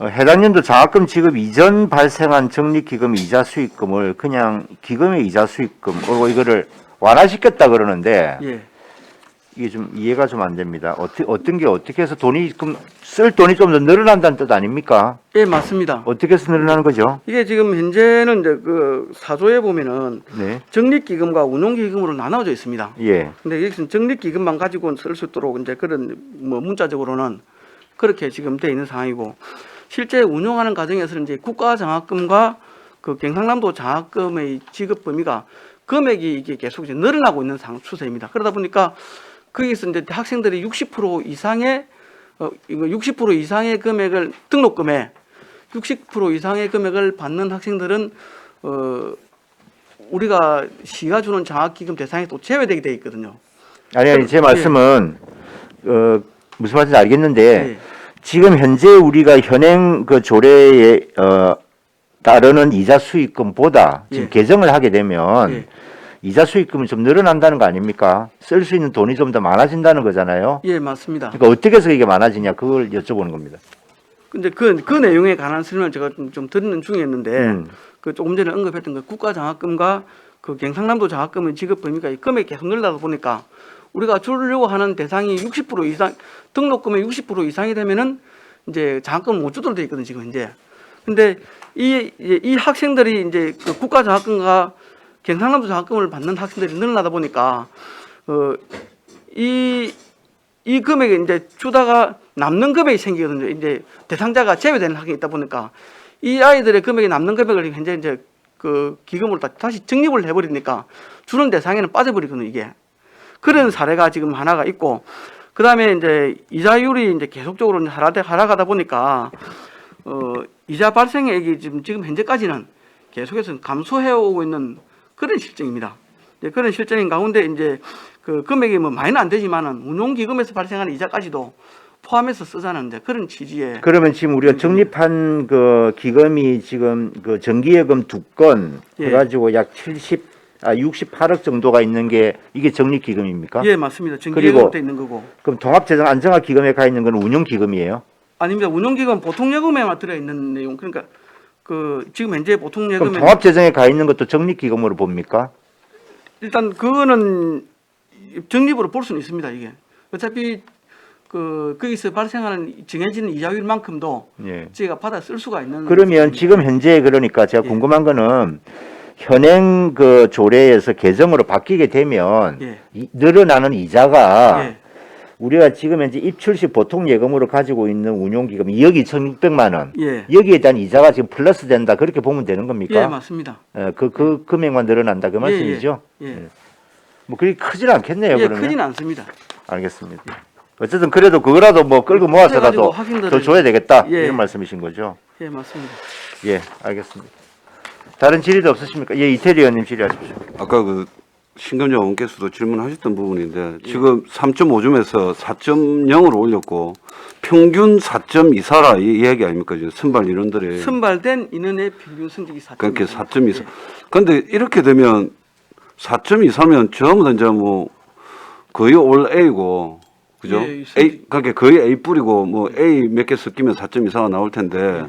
해당 연도 장학금 지급 이전 발생한 적립기금 이자 수익금을 그냥 기금의 이자 수익금 이거를 완화시켰다 그러는데 예. 이게 좀 이해가 좀 안 됩니다. 어떤 게 어떻게 해서 쓸 돈이 좀 더 늘어난다는 뜻 아닙니까? 예, 맞습니다. 어떻게 해서 늘어나는 거죠? 이게 지금 현재는 이제 그 사조에 보면은 네. 적립기금과 운용기금으로 나눠져 있습니다. 예. 근데 여기서는 적립기금만 가지고 쓸 수 있도록 이제 그런 뭐 문자적으로는 그렇게 지금 돼 있는 상황이고 실제 운용하는 과정에서는 이제 국가장학금과 그 경상남도 장학금의 지급 범위가 금액이 이게 계속 이제 늘어나고 있는 추세입니다. 그러다 보니까 거기서 이제 학생들이 60% 이상의 이거 60% 이상의 금액을 등록금에 60% 이상의 금액을 받는 학생들은 우리가 시가 주는 장학기금 대상에 또 제외되게 돼 있거든요. 아니 제 말씀은 무슨 말인지 알겠는데 예. 지금 현재 우리가 현행 그 조례에 따르는 이자 수익금보다 지금 예. 개정을 하게 되면 예. 이자 수익금이 좀 늘어난다는 거 아닙니까? 쓸 수 있는 돈이 좀 더 많아진다는 거잖아요. 예, 맞습니다. 그러니까 어떻게 해서 이게 많아지냐 그걸 여쭤보는 겁니다. 근데 그 내용에 관한 설명을 제가 좀 듣는 중이었는데 그 조금 전에 언급했던 그 국가장학금과 그 경상남도 장학금의 지급 범위가 이 금액이 계속 늘어나다 보니까 우리가 주려고 하는 대상이 60% 이상 등록금의 60% 이상이 되면은 이제 장학금을 못 주도록 돼 있거든요, 지금 이제. 근데 이 학생들이 이제 그 국가장학금과 경상남도 장학금을 받는 학생들이 늘어나다 보니까 이 금액에 이제 주다가 남는 금액이 생기거든요. 이제 대상자가 제외되는 학생이 있다 보니까 이 아이들의 금액이 남는 금액을 현재 이제 그 기금으로 다시 적립을 해버리니까 주는 대상에는 빠져버리거든요, 이게. 그런 사례가 지금 하나가 있고, 그 다음에 이제 이자율이 이제 계속적으로 하락하다 보니까 이자 발생액이 지금 현재까지는 계속해서 감소해 오고 있는 그런 실정입니다. 그런 실정인 가운데 이제 그 금액이 뭐 많이는 안 되지만은 운용기금에서 발생하는 이자까지도 포함해서 쓰자는 이제 그런 취지의. 그러면 지금 우리가 적립한 그 기금이 지금 그 정기예금 2건 예. 해가지고 약 70 68억 정도가 있는 게 이게 적립기금입니까? 예, 맞습니다. 그리고- 정기예금으로 돼 있는 거고. 그럼 통합재정안정화기금에 가 있는 건 운용기금이에요? 아닙니다. 운용기금 보통예금에만 들어 있는 내용. 그러니까 그 지금 현재 그럼 보통예금에 통합재정에 가 있는 것도 적립기금으로 봅니까? 일단 그거는 적립으로 볼 수는 있습니다. 이게 어차피 거기서 발생하는 정해지는 이자율만큼도 예. 저희가 받아 쓸 수가 있는. 그러면 지금 현재 그러니까 제가 예. 궁금한 거는 현행 그 조례에서 개정으로 바뀌게 되면 예. 늘어나는 이자가 예. 우리가 지금 현재 입출시 보통 예금으로 가지고 있는 운용기금 2억 2,600만 원 예. 여기에 대한 이자가 지금 플러스 된다 그렇게 보면 되는 겁니까? 예, 맞습니다. 그 금액만 늘어난다 그 말씀이죠? 예. 뭐 그리 크진 않겠네요. 예, 그러면 크진 않습니다. 알겠습니다. 어쨌든 그래도 그거라도 뭐 끌고 모아서라도 해가지고 더 줘야 되겠다 예. 이런 말씀이신 거죠? 예, 맞습니다. 예, 알겠습니다. 다른 질의도 없으십니까? 예, 이태리 의원님 질의하십시오. 아까 그 신금정 의원께서도 질문하셨던 부분인데 지금 3.5점에서 4.0으로 올렸고 평균 4.24라 이 이야기 아닙니까? 지금 선발 인원들의 선발된 인원의 평균 성적이 4.2. 그렇게 4.24. 근데 이렇게 되면 4.24면 전부 다 이제 뭐 거의 올 A고 그죠? 예, A 그러니까 거의 A 뿌리고 뭐 A 몇 개 섞이면 4.24가 나올 텐데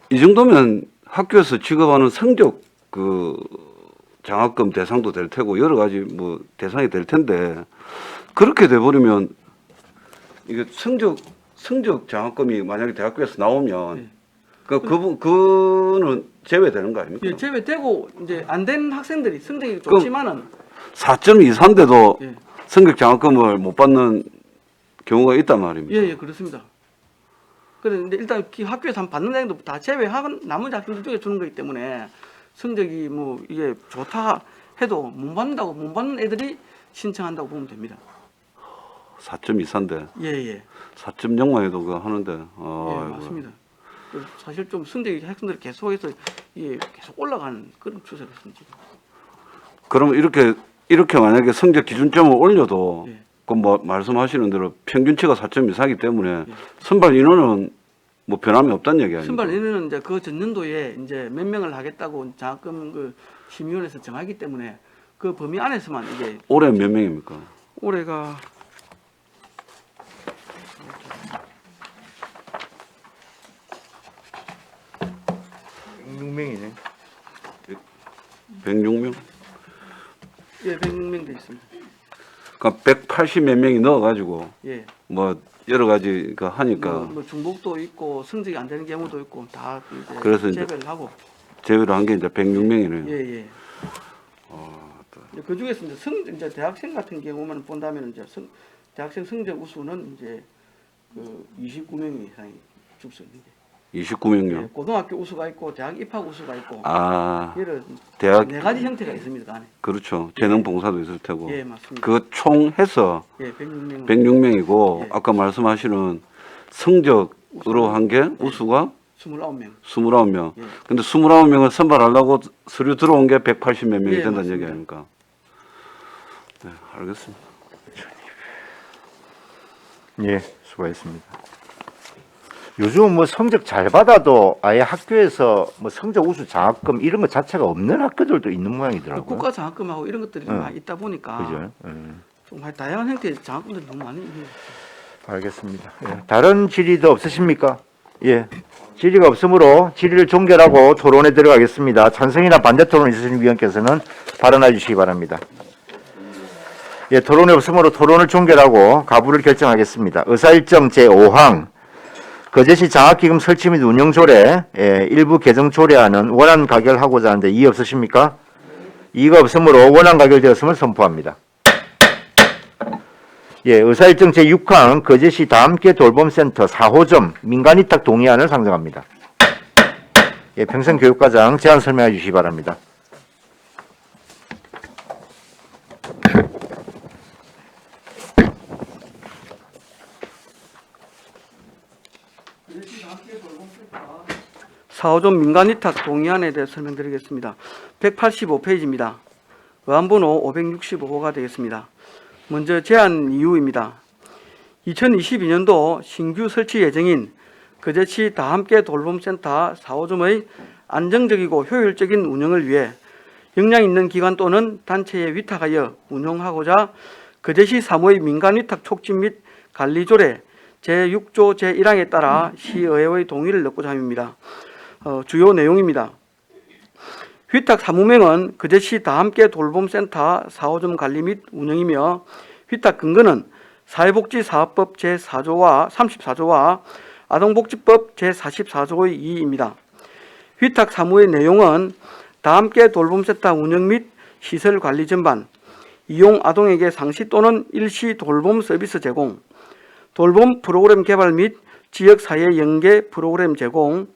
이 정도면 학교에서 지급하는 성적 그 장학금 대상도 될 테고 여러 가지 뭐 대상이 될 텐데 그렇게 돼 버리면 이게 성적 장학금이 만약에 대학교에서 나오면 그는 제외되는 거 아닙니까? 예, 제외되고 이제 안 된 학생들이 성적이 좋지만은 4.23대도 예. 성적 장학금을 못 받는 경우가 있단 말입니다. 예, 그렇습니다. 그런데 일단 학교에서 한 받는 애도 다 제외하고 나머지 학생들 중에 주는 거기 때문에 성적이 뭐 이게 좋다 해도 못 받는 애들이 신청한다고 보면 됩니다. 4.24인데 예. 4.0만 해도 그거 하는데 예, 맞습니다. 그 사실 좀 성적이 학생들이 계속해서 계속 올라가는 그런 추세가 있습니다. 그럼 이렇게 만약에 성적 기준점을 올려도 예. 그 뭐 말씀하시는 대로 평균치가 4.24이기 때문에 예. 선발 인원은 뭐 변함이 없다는 얘기 아닙니까? 선발 인원은 이제 그 전년도에 이제 몇 명을 하겠다고 장학금 그 심의위원회에서 정하기 때문에 그 범위 안에서만 이게 올해 몇 명입니까? 올해가 6명이네. 106명? 예, 106명 돼 있습니다. 그러니까 180 몇 명이 넣어가지고 예. 뭐 여러 가지 그 하니까 뭐 중복도 있고 성적이 안 되는 경우도 있고 다 이제 그래서 이제 제외를 하고 제외를 한 게 이제 106명이네요. 예. 그 중에서 이제 대학생 같은 경우만 본다면 이제 대학생 성적 우수는 이제 그 29명 이상이 줄 수 있는 게. 29명요. 예, 고등학교 우수가 있고 대학 입학 우수가 있고 아, 여러 대학 네 가지 형태가 있습니다. 그 안에. 그렇죠. 재능 봉사도 있을 테고. 예, 맞습니다. 그 총 해서 예, 106명. 106명이고 예. 아까 말씀하시는 성적으로 한 게 우수가 29명. 29명. 예. 근데 29명을 선발하려고 서류 들어온 게 180 몇 명이 예, 된다는 맞습니다. 얘기 아닙니까? 네, 알겠습니다. 예, 수고했습니다. 요즘 뭐 성적 잘 받아도 아예 학교에서 뭐 성적 우수 장학금 이런 것 자체가 없는 학교들도 있는 모양이더라고요. 국가 장학금하고 이런 것들이 좀 응. 많이 있다 보니까 그죠? 좀 다양한 형태의 장학금들이 너무 많이 있는 알겠습니다. 예. 다른 질의도 없으십니까? 예. 질의가 없으므로 질의를 종결하고 토론에 들어가겠습니다. 찬성이나 반대 토론 있으신 위원께서는 발언해 주시기 바랍니다. 예, 토론이 없으므로 토론을 종결하고 가부를 결정하겠습니다. 의사일정 제5항 거제시 장학기금 설치 및 운영조례 일부 개정 조례안은 원안 가결하고자 하는데 이의 없으십니까? 이의가 없으므로 원안 가결되었음을 선포합니다. 예, 의사일정 제6항 거제시 다함께 돌봄센터 4호점 민간위탁 동의안을 상정합니다. 예, 평생교육과장 제안 설명해 주시기 바랍니다. 사호점 민간위탁 동의안에 대해 설명드리겠습니다. 185페이지입니다. 의안번호 565호가 되겠습니다. 먼저 제안 이유입니다. 2022년도 신규 설치 예정인 거제시 다함께 돌봄센터 4호점의 안정적이고 효율적인 운영을 위해 역량 있는 기관 또는 단체에 위탁하여 운영하고자 거제시 사무의 민간 위탁 촉진 및 관리 조례 제6조 제1항에 따라 시의회의 동의를 얻고자 함입니다. 주요 내용입니다. 위탁 사무명은 거제시 다함께 돌봄센터 4호점 관리 및 운영이며 위탁 근거는 사회복지사업법 제4조와 34조와 아동복지법 제44조의 2입니다. 위탁 사무의 내용은 다함께 돌봄센터 운영 및 시설 관리 전반, 이용 아동에게 상시 또는 일시 돌봄 서비스 제공, 돌봄 프로그램 개발 및 지역사회 연계 프로그램 제공,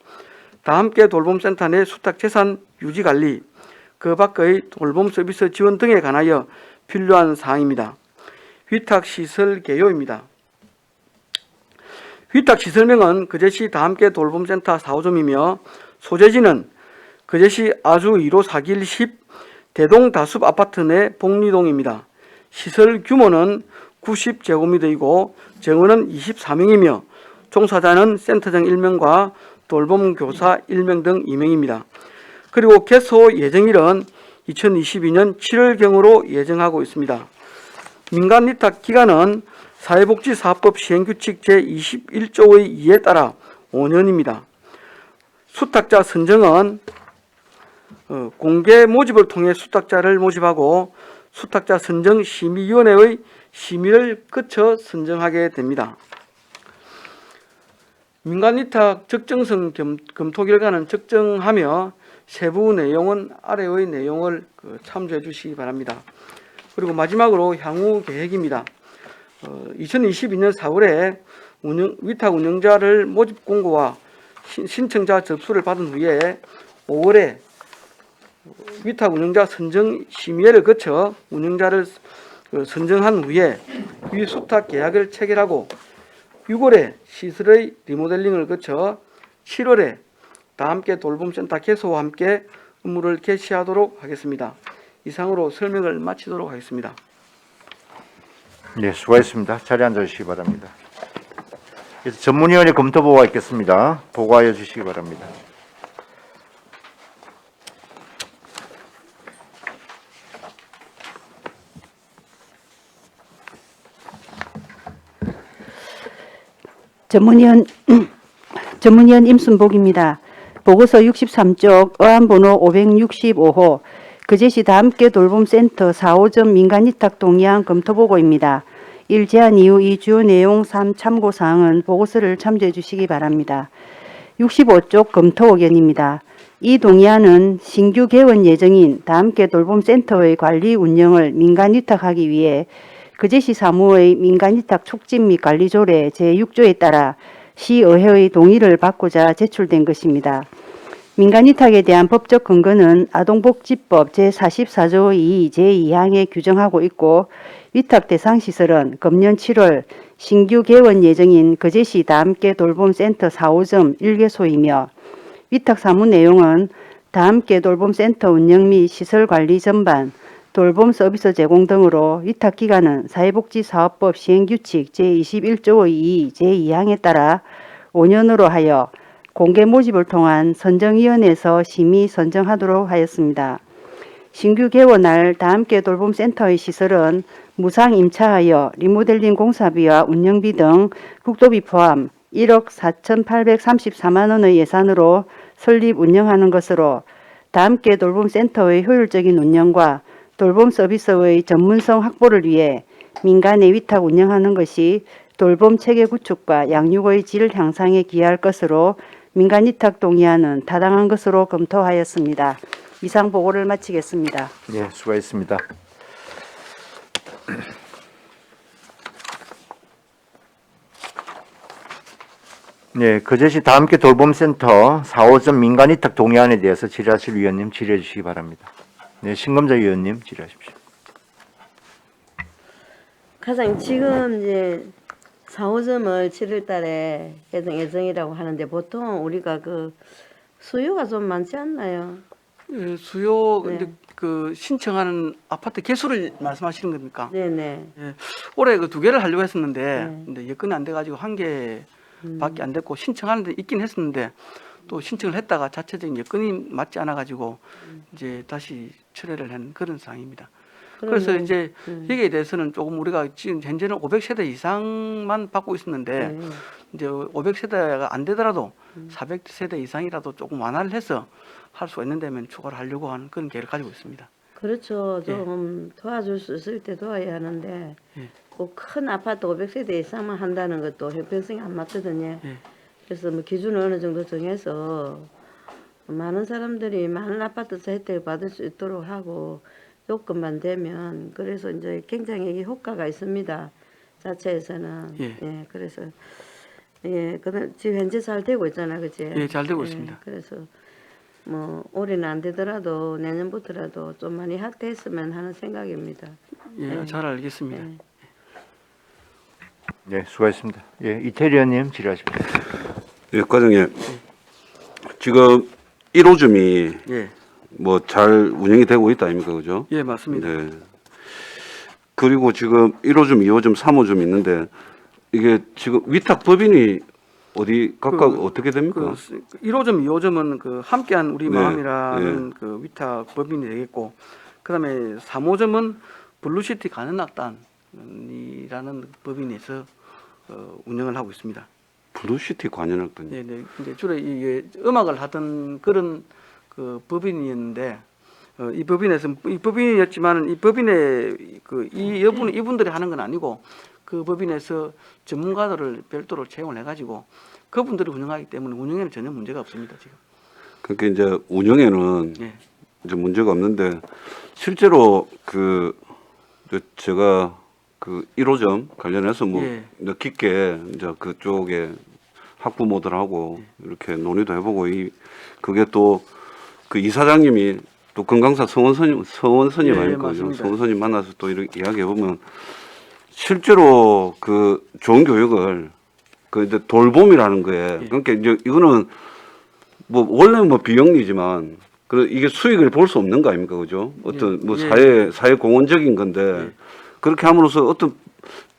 다함께 돌봄센터 내 수탁재산 유지관리, 그 밖의 돌봄 서비스 지원 등에 관하여 필요한 사항입니다. 위탁시설 개요입니다. 위탁시설명은 거제시 다함께 돌봄센터 4호점이며 소재지는 거제시 아주 1호 4길 10 대동 다숲 아파트 내 복리동입니다. 시설 규모는 90제곱미터이고 정원은 24명이며 종사자는 센터장 1명과 돌봄교사 1명 등 2명입니다. 그리고 개소 예정일은 2022년 7월경으로 예정하고 있습니다. 민간 위탁 기간은 사회복지사업법 시행규칙 제21조의 2에 따라 5년입니다. 수탁자 선정은 공개 모집을 통해 수탁자를 모집하고 수탁자 선정 심의위원회의 심의를 거쳐 선정하게 됩니다. 민간 위탁 적정성 검토 결과는 적정하며 세부 내용은 아래의 내용을 참조해 주시기 바랍니다. 그리고 마지막으로 향후 계획입니다. 2022년 4월에 위탁 운영자를 모집 공고와 신청자 접수를 받은 후에 5월에 위탁 운영자 선정 심의회를 거쳐 운영자를 선정한 후에 위수탁 계약을 체결하고 6월에 시설의 리모델링을 거쳐 7월에 다함께 돌봄센터 개소와 함께 업무를 개시하도록 하겠습니다. 이상으로 설명을 마치도록 하겠습니다. 네, 수고하셨습니다. 자리에 앉아주시기 바랍니다. 그래서 전문위원회 검토 보고가 있겠습니다. 보고하여 주시기 바랍니다. 전문위원 임순복입니다. 보고서 63쪽 어안번호 565호 거제시 다함께 돌봄센터 4호점 민간위탁 동의안 검토보고입니다. 1. 제안 이후 2. 주요 내용 3. 참고사항은 보고서를 참조해 주시기 바랍니다. 65쪽 검토 의견입니다. 이 동의안은 신규 개원 예정인 다함께 돌봄센터의 관리 운영을 민간위탁하기 위해 거제시 사무의 민간위탁 촉진 및 관리 조례 제6조에 따라 시의회의 동의를 받고자 제출된 것입니다. 민간위탁에 대한 법적 근거는 아동복지법 제44조 2 제2항에 규정하고 있고 위탁 대상 시설은 금년 7월 신규 개원 예정인 거제시 다함께 돌봄센터 4호점 1개소이며 위탁 사무 내용은 다함께 돌봄센터 운영 및 시설 관리 전반, 돌봄 서비스 제공 등으로 위탁 기간은 사회복지사업법 시행규칙 제21조의 2 제2항에 따라 5년으로 하여 공개 모집을 통한 선정위원회에서 심의 선정하도록 하였습니다. 신규 개원할 다함께 돌봄센터의 시설은 무상 임차하여 리모델링 공사비와 운영비 등 국도비 포함 1억 4,834만 원의 예산으로 설립 운영하는 것으로 다함께 돌봄센터의 효율적인 운영과 돌봄 서비스의 전문성 확보를 위해 민간에 위탁 운영하는 것이 돌봄 체계 구축과 양육의 질 향상에 기여할 것으로 민간 위탁 동의안은 타당한 것으로 검토하였습니다. 이상 보고를 마치겠습니다. 네, 수고하셨습니다. 네, 거제시 다함께 돌봄센터 4호점 민간위탁 동의안에 대해서 질의하실 위원님 질의해 주시기 바랍니다. 네, 신검자 위원님 질의하십시오. 가장 지금 이제 4호점을 7월 달에 개정 예정이라고 하는데 보통 우리가 그 수요가 좀 많지 않나요? 예, 수요 네. 근데 그 신청하는 아파트 개수를 말씀하시는 겁니까? 네네. 예, 올해 그 2개를 하려고 했었는데 네. 근데 여건이 안 돼가지고 1개밖에 안 됐고 신청하는 데 있긴 했었는데 또 신청을 했다가 자체적인 여건이 맞지 않아 가지고 이제 다시 철회를 한 그런 상황입니다. 그래서 그러면, 이제 여기에 대해서는 조금 우리가 지금 현재는 500세대 이상만 받고 있었는데 이제 500세대가 안 되더라도 400세대 이상이라도 조금 완화를 해서 할 수가 있는 데면 추가를 하려고 하는 그런 계획을 가지고 있습니다. 그렇죠. 좀 도와줄 수 있을 때 도와야 하는데 예. 꼭 큰 아파트 500세대 이상만 한다는 것도 형평성이 안 맞거든요. 예. 그래서 뭐 기준을 어느 정도 정해서 많은 사람들이 많은 아파트에서 혜택을 받을 수 있도록 하고 요건만 되면 그래서 이제 굉장히 효과가 있습니다. 자체에서는. 예. 그래서 지금 현재 잘 되고 있잖아, 그치? 예, 잘 되고 있습니다. 그래서 뭐 올해는 안 되더라도 내년부터라도 좀 많이 확대했으면 하는 생각입니다. 예, 잘 알겠습니다. 예. 네, 수고하셨습니다. 예, 이태리 의원님 질의하십시오. 예, 과장님. 지금 1호점이 예, 뭐 잘 운영이 되고 있다 아닙니까, 그죠? 예, 맞습니다. 네. 그리고 지금 1호점, 2호점, 3호점 있는데 이게 지금 위탁 법인이 어디 각각 어떻게 됩니까? 1호점, 2호점은 그 함께한 우리 네, 마음이라는 그 위탁 법인이 되겠고, 그다음에 3호점은 블루시티 가는악단이라는 법인에서 운영을 하고 있습니다. 블루시티 관현악단. 네, 네. 이제 주로 이게 음악을 하던 그런 그 법인이었는데 이 법인이었지만 이 법인의 이분들이 하는 건 아니고 그 법인에서 전문가들을 별도로 채용을 해가지고 그분들이 운영하기 때문에 운영에는 전혀 문제가 없습니다 지금. 그러니까 이제 운영에는 예. 이제 문제가 없는데 실제로 제가 그 1호점 관련해서 뭐 예. 이제 깊게 이제 그쪽에 학부모들하고 이렇게 논의도 해보고 그게 또 그 이사장님이 또 건강사 서원선님 예, 아닐까요? 맞습니다. 서원선님 만나서 또 이렇게 이야기해 보면 실제로 그 좋은 교육을 그 이제 돌봄이라는 거에 그러니까 이제 이거는 뭐 원래는 뭐 비영리지만 그 이게 수익을 볼 수 없는 거 아닙니까, 그죠? 어떤 뭐 사회 공헌적인 건데 그렇게 함으로써 어떤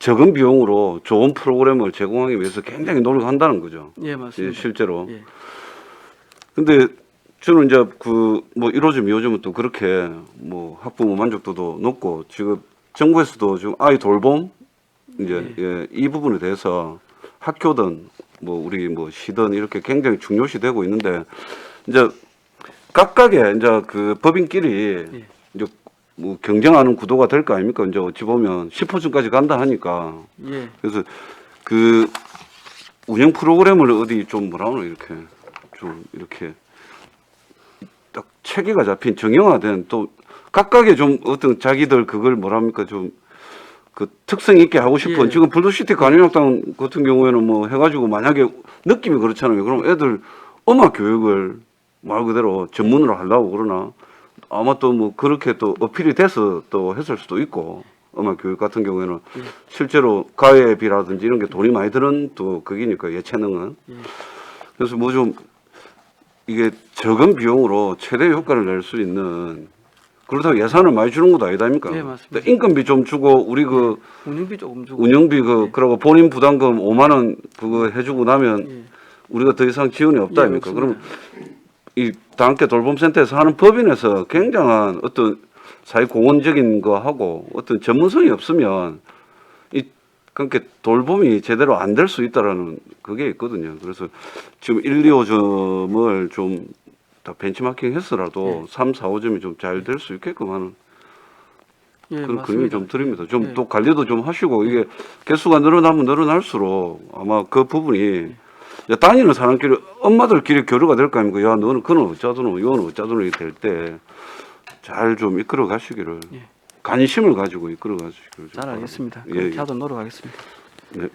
적은 비용으로 좋은 프로그램을 제공하기 위해서 굉장히 노력한다는 거죠. 예, 맞습니다. 예, 실제로. 예. 근데 저는 이제 그 뭐 1호점, 2호점은 또 그렇게 뭐 학부모 만족도도 높고 지금 정부에서도 지금 아이 돌봄 이제 이 부분에 대해서 학교든 뭐 우리 뭐 시든 이렇게 굉장히 중요시되고 있는데 이제 각각의 이제 그 법인끼리 이제 뭐 경쟁하는 구도가 될 거 아닙니까? 이제 어찌 보면 10호점까지 간다 하니까 예. 그래서 그 운영 프로그램을 어디 좀 뭐라 하나 이렇게 좀 이렇게 딱 체계가 잡힌 정형화된 또 각각의 좀 어떤 자기들 그걸 뭐랍니까 좀 그 특성 있게 하고 싶은 예. 지금 블루시티 관현악단 같은 경우에는 뭐 해가지고 만약에 느낌이 그렇잖아요. 그럼 애들 음악 교육을 말 그대로 전문으로 하려고 그러나 아마 또 뭐 그렇게 또 어필이 돼서 또 했을 수도 있고 음악 교육 같은 경우에는 실제로 가회비라든지 이런 게 돈이 많이 드는 또 거기니까 예체능은 그래서 뭐 좀 이게 적은 비용으로 최대 효과를 낼 수 있는 그렇다고 예산을 많이 주는 것도 아니다 아닙니까? 네, 맞습니다. 인건비 좀 주고 우리 그 운영비 조금 주고 운영비 그러고 본인 부담금 5만 원 그거 해주고 나면 예. 우리가 더 이상 지원이 없다 예, 아닙니까? 맞습니다. 그럼 이 다함께 돌봄센터에서 하는 법인에서 굉장한 어떤 사회공헌적인 거 하고 어떤 전문성이 없으면 그러니까 돌봄이 제대로 안 될 수 있다라는 그게 있거든요. 그래서 지금 1, 2호점을 좀 다 벤치마킹 했어라도 3, 4호점이 좀 잘 될 수 있게끔 하는 예, 그런 맞습니다. 그림이 좀 드립니다. 좀 예. 또 관리도 좀 하시고 이게 개수가 늘어나면 늘어날수록 아마 그 부분이 다니는 사람끼리 엄마들끼리 교류가 될 거 아닙니까? 야 너는 그는 어쩌더노 이거는 어쩌더노 이렇게 될 때 잘 좀 이끌어 가시기를 예. 관심을 가지고 이끌어 가시기를 좀 잘 알겠습니다. 바랍니다. 그렇게 하도록 노력하겠습니다. 네.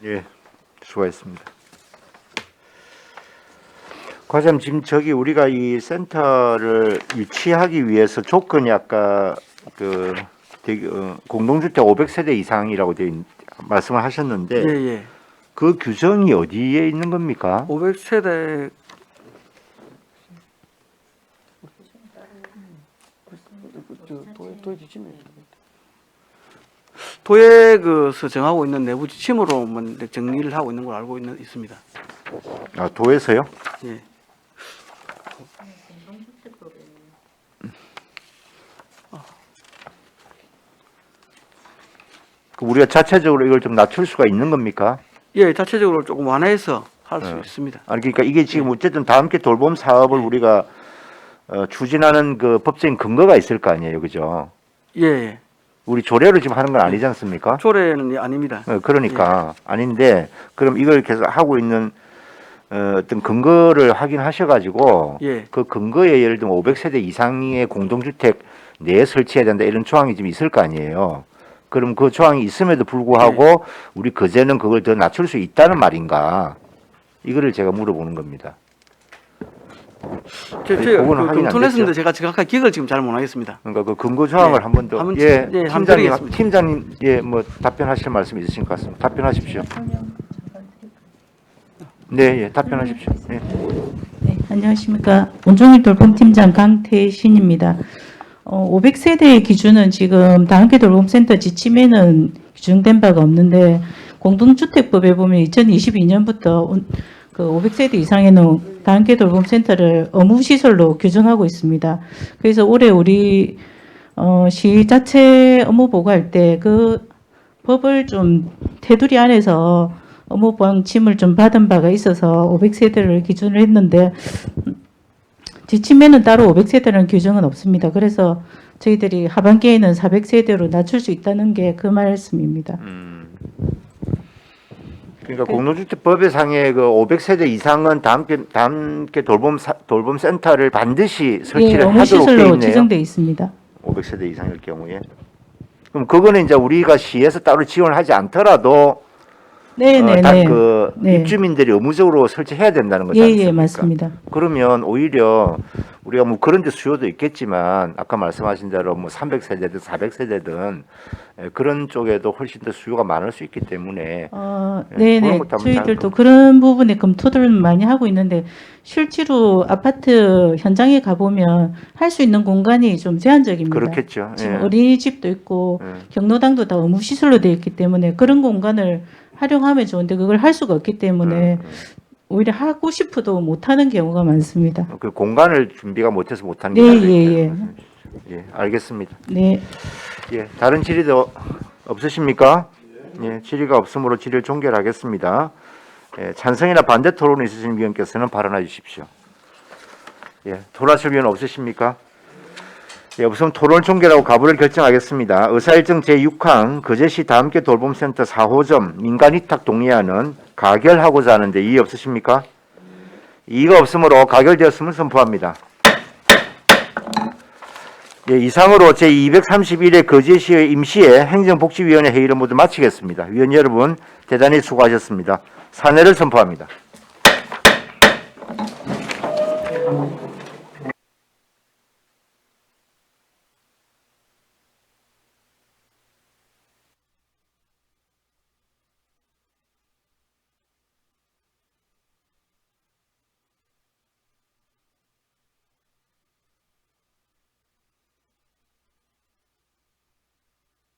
예, 수고하셨습니다. 과장님, 지금 저기 우리가 이 센터를 유치하기 위해서 조건이 아까 그 공동주택 500세대 이상이라고 말씀을 하셨는데 예, 예. 그 규정이 어디에 있는 겁니까? 500세대 도에서 정하고 있는 내부 지침으로 정리를 하고 있는 걸 알고 있습니다. 아, 도에서요? 예. 그 우리가 자체적으로 이걸 좀 낮출 수가 있는 겁니까? 예, 자체적으로 조금 완화해서 할 수 있습니다. 아니 그러니까 이게 지금 어쨌든 다 함께 돌봄 사업을 우리가 추진하는 그 법적인 근거가 있을 거 아니에요, 그죠? 예, 예. 우리 조례로 지금 하는 건 아니지 않습니까? 조례는 아닙니다. 그러니까 아닌데 그럼 이걸 계속 하고 있는 어떤 근거를 확인하셔가지고 예. 그 근거에 예를 들면 500세대 이상의 공동주택 내에 설치해야 된다 이런 조항이 좀 있을 거 아니에요. 그럼 그 조항이 있음에도 불구하고 우리 거제는 그걸 더 낮출 수 있다는 말인가? 이거를 제가 물어보는 겁니다. 제가 그거는 확인 안 검토했는데 됐죠? 제가 정확하게 기억을 지금 잘 못하겠습니다. 그러니까 그 근거 조항을 네. 한 번 더. 한번 예, 네, 한번 팀장님, 드리겠습니다. 팀장님, 예, 뭐 답변하실 말씀 있으신 것 같습니다. 답변하십시오. 네, 예, 답변하십시오. 예. 네, 안녕하십니까. 온종일 돌봄팀장 강태신입니다. 500세대의 기준은 지금 다함께 돌봄센터 지침에는 규정된 바가 없는데 공동주택법에 보면 2022년부터 그 500세대 이상에는 다함께 돌봄센터를 의무시설로 규정하고 있습니다. 그래서 올해 우리 시 자체 업무 보고할 때 그 법을 좀 테두리 안에서 업무 방침을 좀 받은 바가 있어서 500세대를 기준으로 했는데 지침에는 따로 500세대라는 규정은 없습니다. 그래서 저희들이 하반기에는 400세대로 낮출 수 있다는 게 그 말씀입니다. 그러니까 공동주택법의 상에 그 500세대 이상은 다함께 돌봄센터를 반드시 설치를 하도록 돼 의무시설로 있네요. 지정돼 있습니다. 500세대 이상일 경우에. 그럼 그거는 이제 우리가 시에서 따로 지원을 하지 않더라도 네네네. 그 네. 입주민들이 의무적으로 설치해야 된다는 거지 예, 않습니까? 예, 맞습니다. 그러면 오히려 우리가 뭐 그런 데 수요도 있겠지만 아까 말씀하신 대로 뭐 300세대든 400세대든 그런 쪽에도 훨씬 더 수요가 많을 수 있기 때문에 예, 네네. 그런 것도 한번 저희들도 그런 부분에 검토들을 많이 하고 있는데 실제로 아파트 현장에 가보면 할 수 있는 공간이 좀 제한적입니다. 그렇겠죠. 지금 예. 어린이집도 있고 예. 경로당도 다 의무시설로 되어 있기 때문에 그런 공간을 활용하면 좋은데 그걸 할 수가 없기 때문에 오히려 하고 싶어도 못하는 경우가 많습니다. 그 공간을 준비가 못해서 못하는 게 네, 맞아요. 예. 예, 알겠습니다. 네. 예, 다른 질의도 없으십니까? 예, 질의가 없으므로 질의를 종결하겠습니다. 예, 찬성이나 반대 토론이 있으신 위원께서는 발언해 주십시오. 예, 토론하실 위원 없으십니까? 예, 우선 토론 종결하고 가부를 결정하겠습니다. 의사일정 제6항 거제시 다함께 돌봄센터 4호점 민간위탁 동의안은 가결하고자 하는데 이의 없으십니까? 이의가 없으므로 가결되었음을 선포합니다. 예, 이상으로 제231회 거제시의 임시의 행정복지위원회 회의를 모두 마치겠습니다. 위원 여러분 대단히 수고하셨습니다. 사내를 선포합니다.